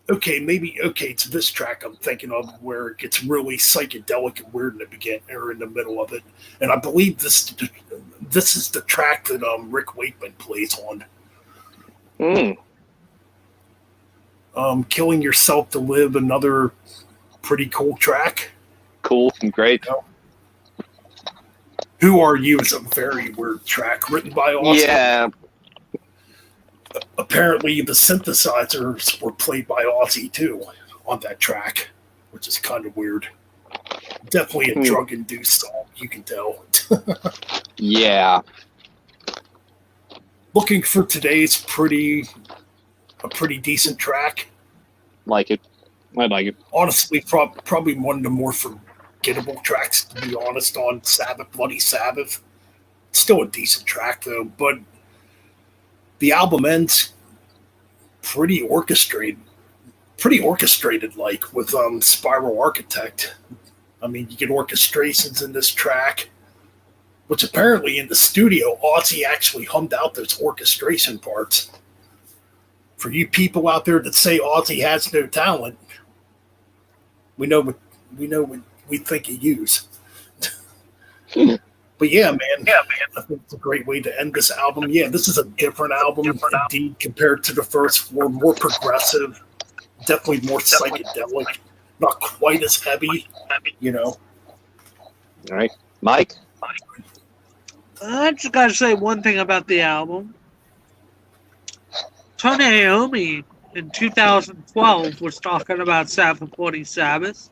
it's this track I'm thinking of where it gets really psychedelic and weird in the beginning or in the middle of it. And I believe this is the track that Rick Wakeman plays on. Killing Yourself to Live, another pretty cool track. Cool, great. Who Are You is a very weird track written by Austin. Yeah. Apparently, the synthesizers were played by Ozzy too on that track, which is kind of weird. Definitely a drug-induced song, you can tell. Yeah. Looking for Today's a pretty decent track. Like it. I like it. Honestly, probably one of the more forgettable tracks, to be honest, on Sabbath, Bloody Sabbath. Still a decent track, though, but the album ends pretty orchestrated, like, with Spiral Architect. I mean, you get orchestrations in this track, which apparently in the studio, Ozzy actually hummed out those orchestration parts. For you people out there that say Ozzy has no talent, we know what we think he use. But yeah, man, I think it's a great way to end this album. Yeah, this is a different album, indeed, compared to the first four. More progressive, definitely more psychedelic, not quite as heavy, you know. All right, Mike. I just gotta say one thing about the album. Tony Iommi in 2012 was talking about Sabbath Bloody Sabbath.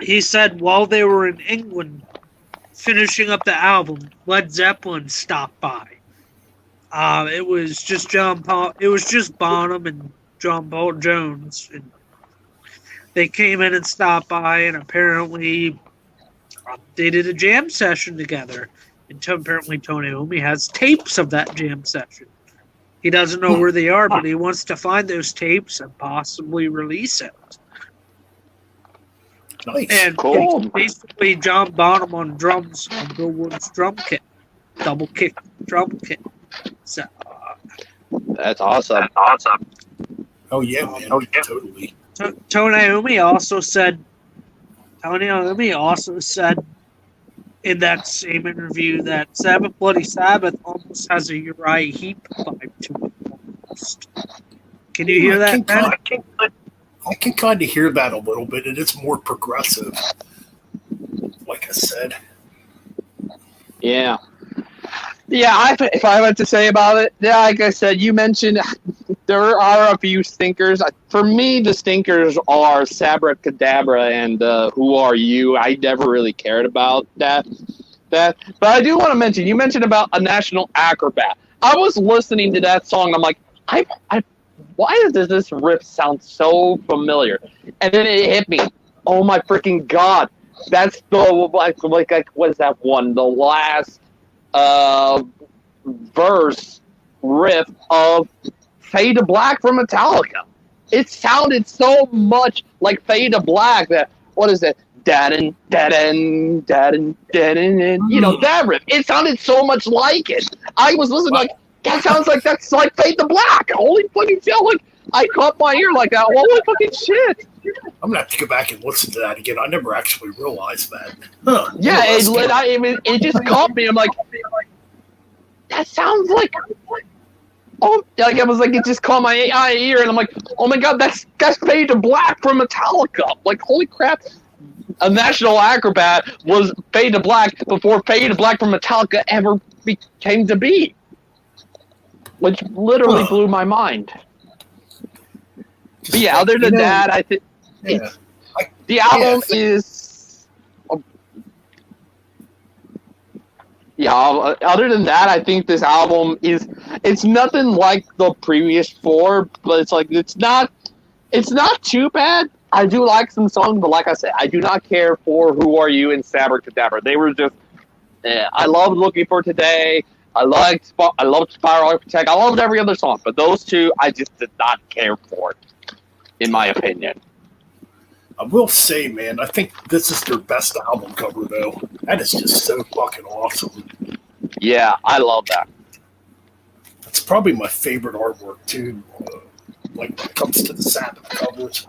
He said while they were in England finishing up the album, Led Zeppelin stopped by. It was just Bonham and John Paul Jones, and they came in and stopped by, and apparently they did a jam session together. And apparently Tony Iommi has tapes of that jam session. He doesn't know where they are, but he wants to find those tapes and possibly release it. Nice. And cool. Basically John Bonham on drums on Bill Woods' drum kit. Double kick drum kit. So That's awesome. Oh yeah, man. Oh yeah, totally. Tony Iommi also said in that same interview that Sabbath Bloody Sabbath almost has a Uriah Heep vibe to it almost. Can you hear that, man? I can kind of hear that a little bit. It is more progressive, like I said. Yeah. Yeah, if I had to say about it, yeah, like I said, you mentioned there are a few stinkers. For me, the stinkers are Sabbath Cadabra and Who Are You. I never really cared about that. But I do want to mention, you mentioned about A National Acrobat. I was listening to that song, and I'm like, why does this riff sound so familiar? And then it hit me. Oh my freaking god! That's the like what is that one? The last verse riff of Fade to Black from Metallica. It sounded so much like Fade to Black that what is it? Da-dun, da-dun, da-dun, da-dun, you know that riff. It sounded so much like it. I was listening like. That sounds like that's like Fade to Black. Holy fucking shit! Like I caught my ear like that. Holy fucking shit! I'm gonna have to go back and listen to that again. I never actually realized that. Huh. Yeah, it just caught me. I'm like, that sounds like. Oh, like I was like, it just caught my ear, and I'm like, oh my god, that's Fade to Black from Metallica. Like, holy crap! A National Acrobat was Fade to Black before Fade to Black from Metallica ever came to be. Which literally blew my mind. But yeah, other than that, I think the album is. Yeah, other than that, I think this album is. It's nothing like the previous four, but it's not too bad. I do like some songs, but like I said, I do not care for Who Are You and Sabbath Cadabra. They were just. I loved Looking for Today. I loved Spiral Architect. I loved every other song, but those two I just did not care for, in my opinion. I will say, man, I think this is their best album cover, though. That is just so fucking awesome. Yeah, I love that. It's probably my favorite artwork, too, like when it comes to the Sabbath covers.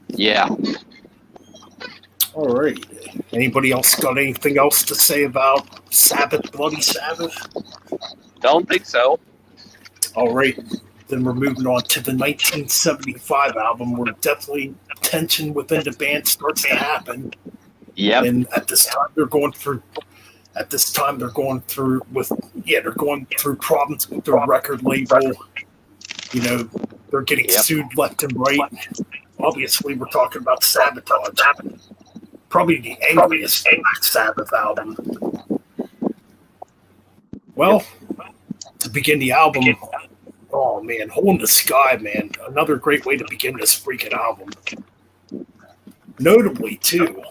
Yeah. All right. Anybody else got anything else to say about Sabbath, Bloody Sabbath? Don't think so. All right. Then we're moving on to the 1975 album, where definitely tension within the band starts to happen. Yep. And at this time, they're going through problems with their record label. You know, they're getting sued left and right. obviously we're talking about Sabotage. Probably the angriest Black Sabbath album. Well, to begin the album, oh man, Hole in the Sky, man. Another great way to begin this freaking album. Notably, too,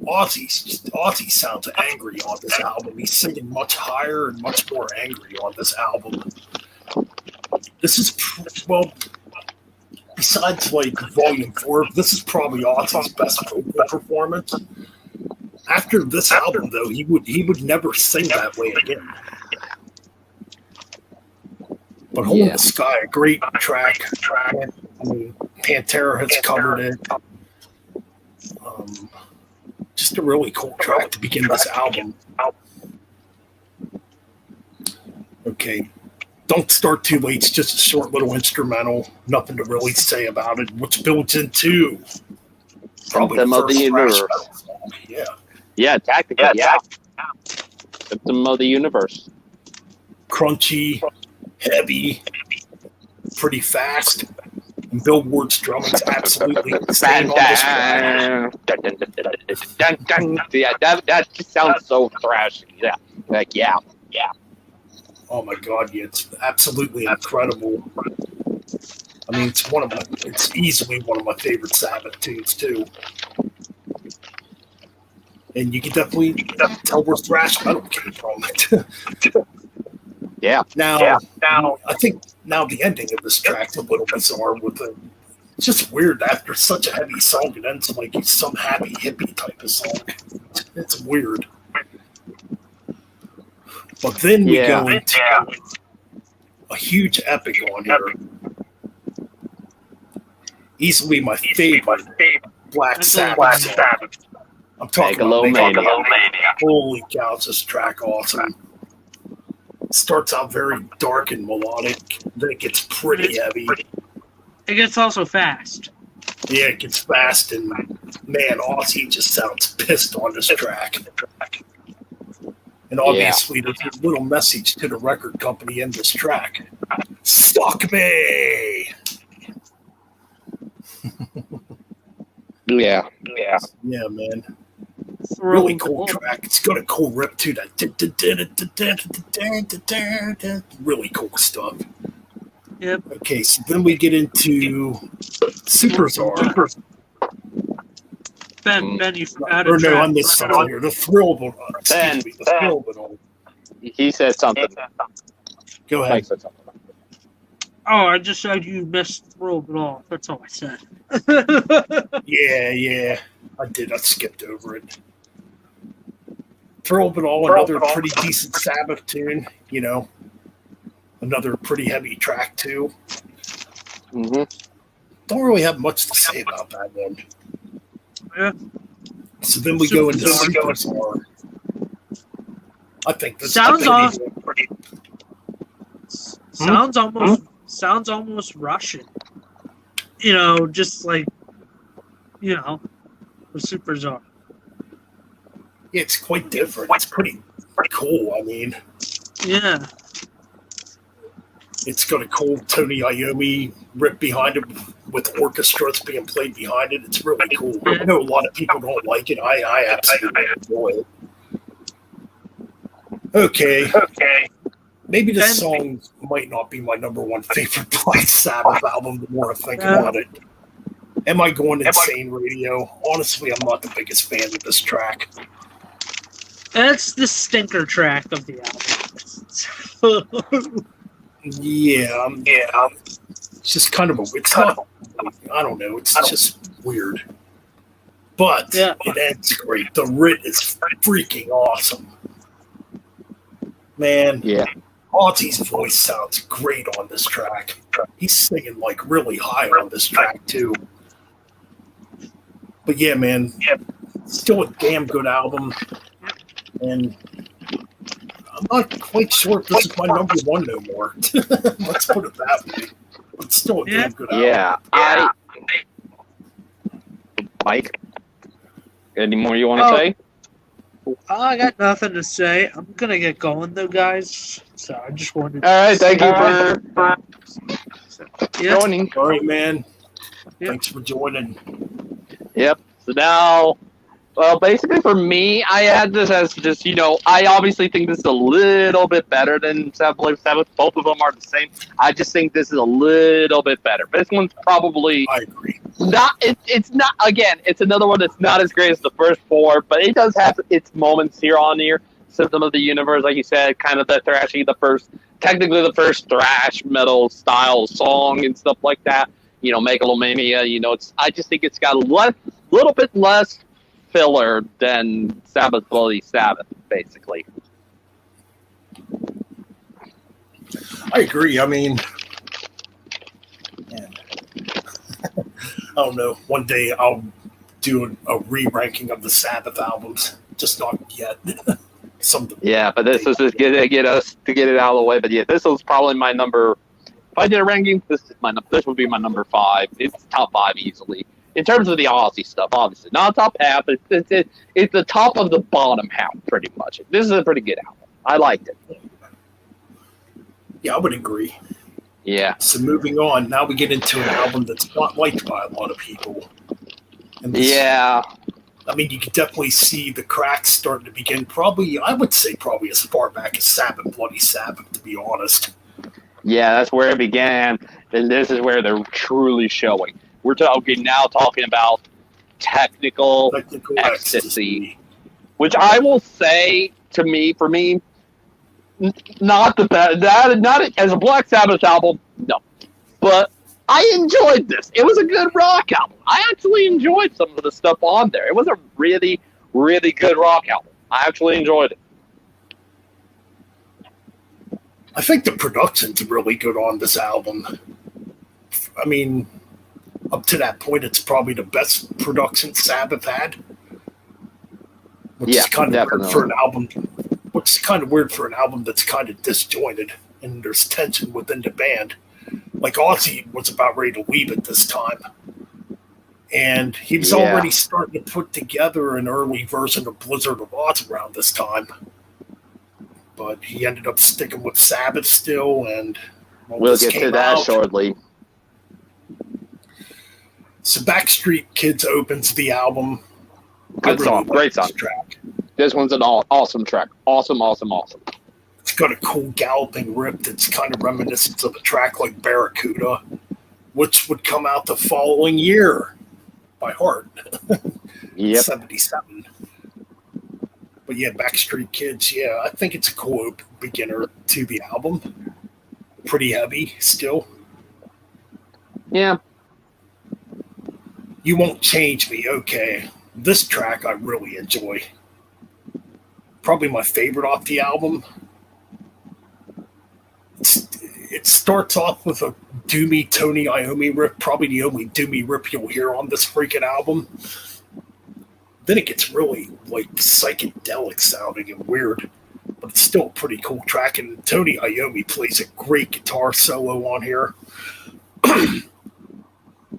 Ozzy sounds angry on this album. He's singing much higher and much more angry on this album. This is, well, besides like Volume 4, this is probably Ozzy's best vocal performance. After this album, though, he would never sing that way again. But Hole in the Sky, a great track. I mean, Pantera has covered it. Just a really cool track to begin this album. Okay. Don't Start Too Late. It's just a short little instrumental. Nothing to really say about it. Which builds into probably Symptom of the Universe. Yeah. Yeah, tactically. Yeah. Symptom of the Universe. Crunchy, heavy, pretty fast. And Billboard's drumming's absolutely insane on this track. Yeah, that just sounds so thrashy. Yeah. Like, yeah. Oh my god, yeah, it's absolutely incredible. I mean, it's easily one of my favorite Sabbath tunes too. And you can definitely tell where thrash metal came from. Yeah. Now, I think the ending of this track's a little bizarre with it. It's just weird after such a heavy song it ends like some happy hippie type of song. It's weird. But then we go into a huge epic on here. Easily my favorite Black Sabbath song. I'm talking about Megalomania. Holy cow, is this track awesome. It starts out very dark and melodic, then it gets pretty heavy. It gets also fast. Yeah, it gets fast, and man, Ozzy just sounds pissed on this track. And obviously, there's a little message to the record company in this track. Suck me! Yeah, man. Really cool track. It's got a cool rip to that. Really cool stuff. Yep. Okay, so then we get into Superstar. Ben, you forgot or no, on this song here. The Thrillable. Excuse me, the Thrillable. He said something. Go ahead. Said something. Oh, I just said you missed Thrilled It All. That's all I said. Yeah. I did. I skipped over it. Thrilled It All, another pretty decent Sabbath tune. You know, another pretty heavy track too. Mm-hmm. Don't really have much to say about that one. Yeah. So then we go into Superstar. I think this sounds almost Russian. You know, just like the Superstar. Yeah, it's quite different. It's pretty cool. I mean, yeah. It's got a cool Tony Iommi rip behind it with orchestras being played behind it. It's really cool. I know a lot of people don't like it. I absolutely enjoy it. Okay. Maybe this song might not be my number one favorite Black Sabbath album the more I think about it. Am I going insane radio? Honestly, I'm not the biggest fan of this track. That's the stinker track of the album. Yeah. It's just kind of I don't know. It's just weird. But it ends great. The writ is freaking awesome. Man. Yeah. Ozzy's voice sounds great on this track. He's singing like really high on this track too. But yeah, man. Still a damn good album. And I'm not quite sure if this is my number one no more. Let's put it that way. It's still a damn good album. Yeah. Mike, any more you want to say? I got nothing to say. I'm going to get going, though, guys. So I just wanted to... All right, thank you for joining. All right, man. Yep. Thanks for joining. Yep. So now, well, basically for me, I had this as just, I obviously think this is a little bit better than Sabbath. Both of them are the same. I just think this is a little bit better. This one's probably I agree. not. It's not. Again, it's another one that's not as great as the first four, but it does have its moments here on here. System of the Universe, like you said, kind of the thrashy, technically the first thrash metal style song and stuff like that. Megalomania. I just think it's got a little bit less filler than Sabbath Bloody Sabbath, basically. I agree. I mean, man, I don't know. One day I'll do a re-ranking of the Sabbath albums. Just not yet. Yeah, but this is just to get it out of the way. But yeah, this was probably my number. If I did a ranking, this would be my number 5. It's top 5 easily. In terms of the Aussie stuff, obviously. Not top half, but it's the top of the bottom half, pretty much. This is a pretty good album. I liked it. Yeah, I would agree. Yeah. So moving on, now we get into an album that's not liked by a lot of people. Yeah. I mean, you can definitely see the cracks starting to begin. I would say probably as far back as Sabbath, Bloody Sabbath, to be honest. Yeah, that's where it began, and this is where they're truly showing. We're talking about technical ecstasy, which I will say for me, not the best. Not as a Black Sabbath album, no, but I enjoyed this. It was a good rock album. I actually enjoyed some of the stuff on there. It was a really, really good rock album. I actually enjoyed it. I think the production's really good on this album. I mean, up to that point, it's probably the best production Sabbath had. Which is kind of weird for an album. Which is kind of weird for an album that's kind of disjointed and there's tension within the band. Like Ozzy was about ready to leave at this time. And he was already starting to put together an early version of Blizzard of Oz around this time. But he ended up sticking with Sabbath still, and we'll get to that shortly. So Backstreet Kids opens the album. Good song, great song. Track. This one's an awesome track. Awesome. It's got a cool galloping rip that's kind of reminiscent of a track like Barracuda, which would come out the following year by Heart. Yep. 77. But yeah, Backstreet Kids, yeah, I think it's a cool beginner to the album. Pretty heavy still. Yeah. You Won't Change Me, okay. This track I really enjoy. Probably my favorite off the album. It starts off with a doomy Tony Iommi riff, probably the only doomy riff you'll hear on this freaking album. Then it gets really like psychedelic sounding and weird, but it's still a pretty cool track. And Tony Iommi plays a great guitar solo on here.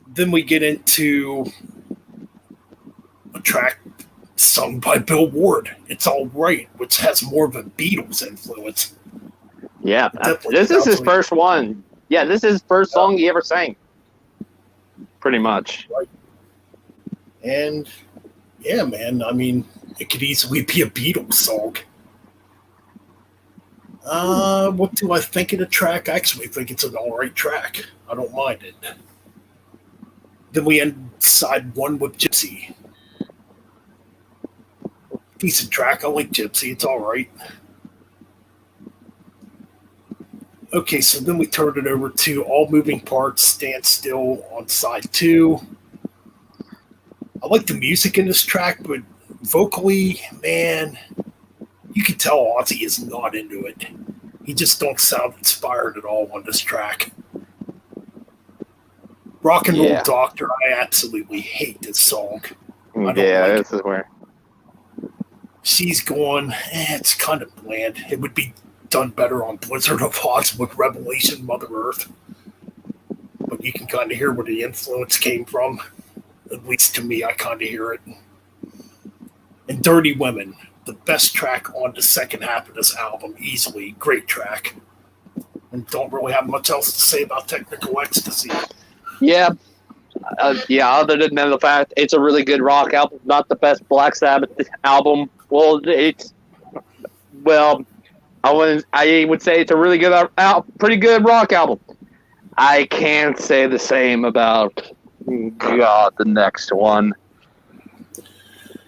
Then we get into a track sung by Bill Ward, It's All Right, which has more of a Beatles influence. Yeah, this is his first one. Yeah, this is his first song he ever sang. Pretty much. Right. And yeah, man, I mean, it could easily be a Beatles song. What do I think of the track? I actually think it's an alright track. I don't mind it. Then we end side 1 with Gypsy. Decent track. I like Gypsy. It's alright. Okay, so then we turn it over to All Moving Parts, Stand Still on side 2. I like the music in this track, but vocally, man, you can tell Ozzy is not into it. He just don't sound inspired at all on this track. Rock and Roll Doctor, I absolutely hate this song. This is where She's Gone, it's kind of bland. It would be done better on Blizzard of Oz with Revelation, Mother Earth. But you can kind of hear where the influence came from. At least to me, I kind of hear it. And Dirty Women, the best track on the second half of this album, easily. Great track. And don't really have much else to say about Technical Ecstasy. Yeah. Yeah, other than the fact it's a really good rock album, not the best Black Sabbath album. Well, I would say it's a really good, pretty good rock album. I can't say the same about the next one.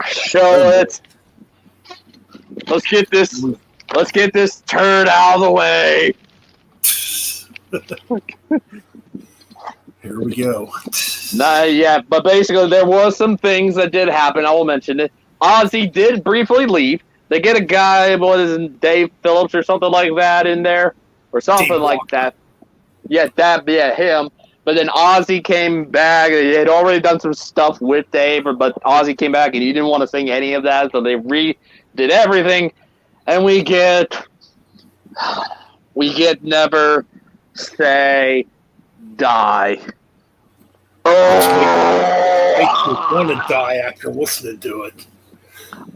So let's get this turd out of the way. Here we go. Yeah, but basically there was some things that did happen. I will mention it. Ozzy did briefly leave. They get a guy, what is it, Dave Phillips or something like that in there, or something Dave like Walker. that. Yeah, him. But then Ozzy came back. They had already done some stuff with Dave, but Ozzy came back and he didn't want to sing any of that, so they redid everything, and we get Never Say Die. Makes me want to die after listening to it.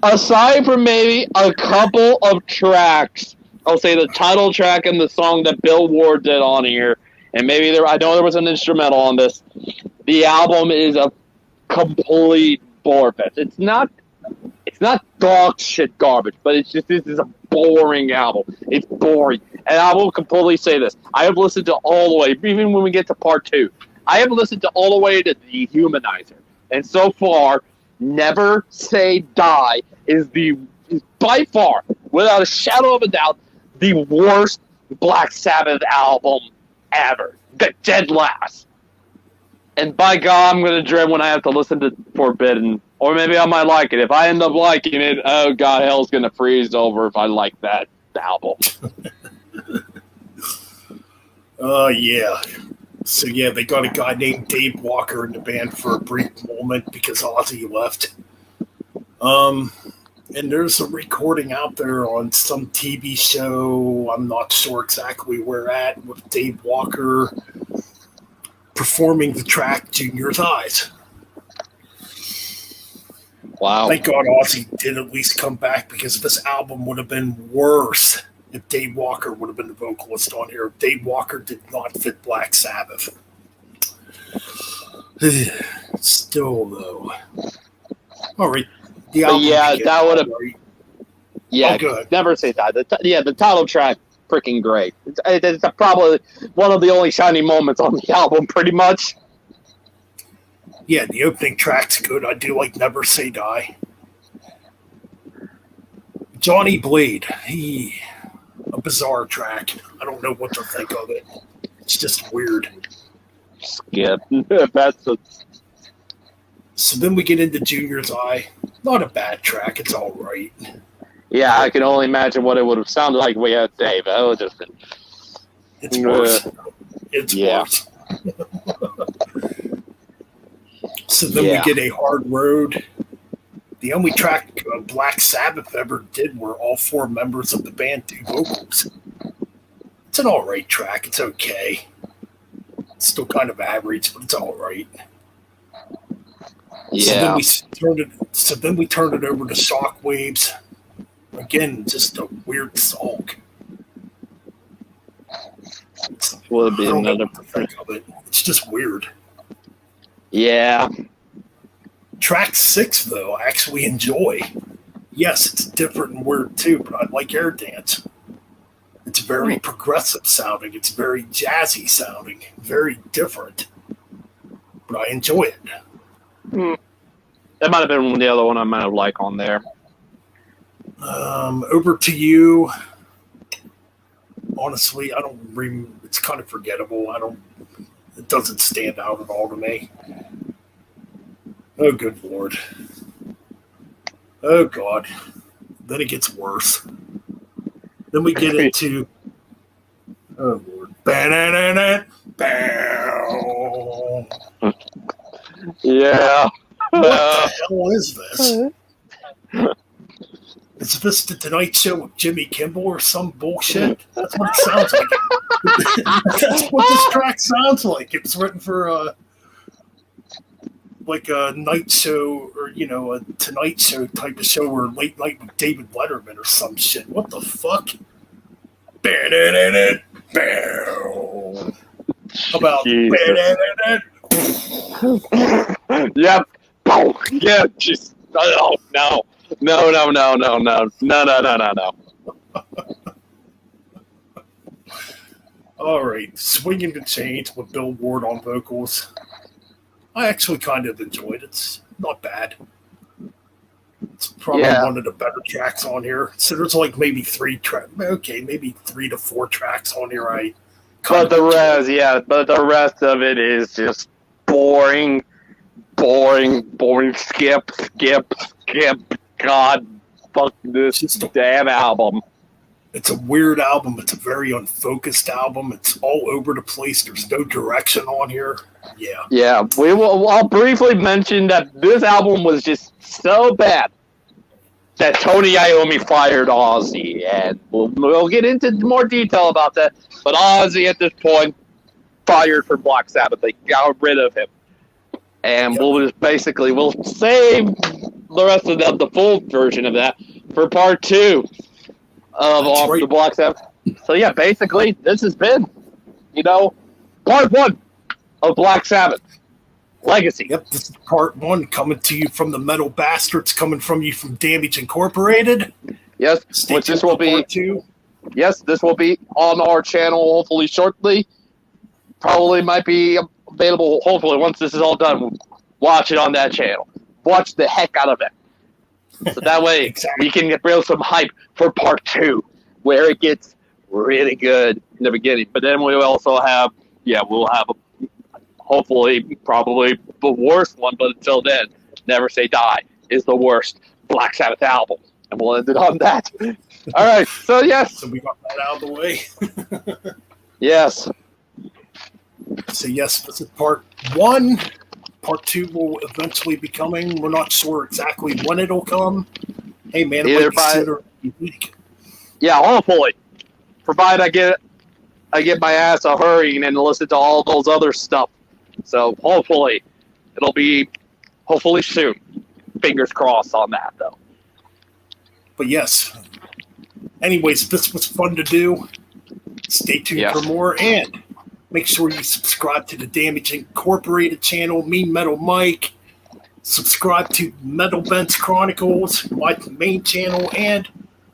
Aside from maybe a couple of tracks, I'll say the title track and the song that Bill Ward did on here, and maybe I know there was an instrumental on this. The album is a complete bore fest. It's not dog shit garbage, but this is a boring album. It's boring, and I will completely say this: I have listened to all the way, even when we get to part 2. I have listened to all the way to Dehumanizer, and so far, Never Say Die is by far, without a shadow of a doubt, the worst Black Sabbath album ever. Dead last. And by God, I'm going to dread when I have to listen to Forbidden. Or maybe I might like it. If I end up liking it, oh God, hell's going to freeze over if I like that album. Yeah. So yeah, they got a guy named Dave Walker in the band for a brief moment because Ozzy left. And there's a recording out there on some TV show. I'm not sure exactly where at, with Dave Walker performing the track Junior's Eyes. Wow. Thank God Ozzy did at least come back, because this album would have been worse if Dave Walker would have been the vocalist on here. Dave Walker did not fit Black Sabbath. Still, though. All right. The album that would have. Right. Yeah, Never Say Die. The title track, freaking great. It's probably one of the only shining moments on the album, pretty much. Yeah, the opening track's good. I do like Never Say Die. Johnny Blade, a bizarre track. I don't know what to think of it. It's just weird. Skip. So then we get into Junior's Eye. Not a bad track. It's all right. Yeah, I can only imagine what it would have sounded like we had Dave. It's worse. It's worse. So then we get A Hard Road. The only track Black Sabbath ever did where all 4 members of the band do vocals. It's an all right track. It's okay. It's still kind of average, but it's all right. Yeah. So then we turned it over to Shockwaves. Again, just a weird song. Would be another. Think of it. It's just weird. Yeah. Track 6, though, I actually enjoy. Yes, it's different and weird too, but I like Air Dance. It's very progressive sounding. It's very jazzy sounding. Very different. But I enjoy it. That might have been the other one I might have liked on there. Over to You. Honestly, I don't. It's kind of forgettable. It doesn't stand out at all to me. Oh, good Lord. Oh, God. Then it gets worse. Then we get into... Oh, Lord. Yeah. What the hell is this? Is this the Tonight Show with Jimmy Kimmel or some bullshit? That's what it sounds like. That's what this track sounds like. It was written for a night show, or a Tonight Show type of show, or Late Night with David Letterman or some shit. What the fuck? How about Yep. Oh, yeah. Just no. All right, Swinging the Chains with Bill Ward on vocals. I actually kind of enjoyed it. It's not bad. It's probably one of the better tracks on here. So there's like maybe 3 tracks. Okay, maybe 3 to 4 tracks on here. But the rest of it is just boring. Skip. God, fuck this damn album. It's a weird album. It's a very unfocused album. It's all over the place. There's no direction on here. Yeah. Yeah, I'll briefly mention that this album was just so bad that Tony Iommi fired Ozzy, and we'll get into more detail about that. But Ozzy at this point fired from Black Sabbath. They got rid of him, and we'll save the rest of the full version of that for part 2 of the Black Sabbath. So yeah, basically this has been, part 1 of Black Sabbath Legacy. Yep, this is part 1 coming to you from the Metal Bastards, coming from you from Damage Incorporated. Yes, which this will be part 2. Yes, this will be on our channel hopefully shortly. Probably might be available hopefully once this is all done. Watch it on that channel. Watch the heck out of it. So that way we can build some hype for part 2, where it gets really good in the beginning. But then we'll also have, we'll have hopefully probably the worst one. But until then, Never Say Die is the worst Black Sabbath album. And we'll end it on that. All right. So, yes. So we got that out of the way. Yes. So, yes, this is part 1. Part 2 will eventually be coming. We're not sure exactly when it'll come. Hey, man, it might be sooner than you think. Yeah, hopefully. Provided I get my ass a hurrying and listen to all those other stuff. So, hopefully, it'll be soon. Fingers crossed on that, though. But, yes. Anyways, this was fun to do. Stay tuned for more, and make sure you subscribe to the Damage Incorporated channel, me, Metal Mike. Subscribe to Metal Vents Chronicles, my main channel, and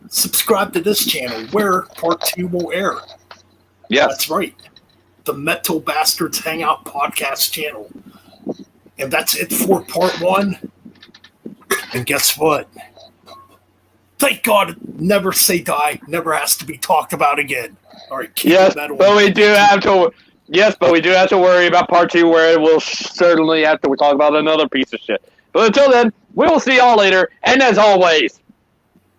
subscribe to this channel where part 2 will air. Yeah, that's right. The Metal Bastards Hangout podcast channel. And that's it for part 1. And guess what? Thank God Never Say Die never has to be talked about again. All right, but we do have to. Yes, but we do have to worry about part 2, where we'll certainly have to talk about another piece of shit. But until then, we will see y'all later. And as always,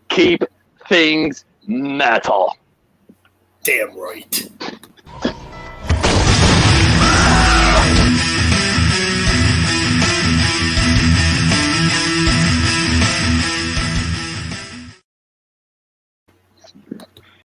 keep things metal. Damn right.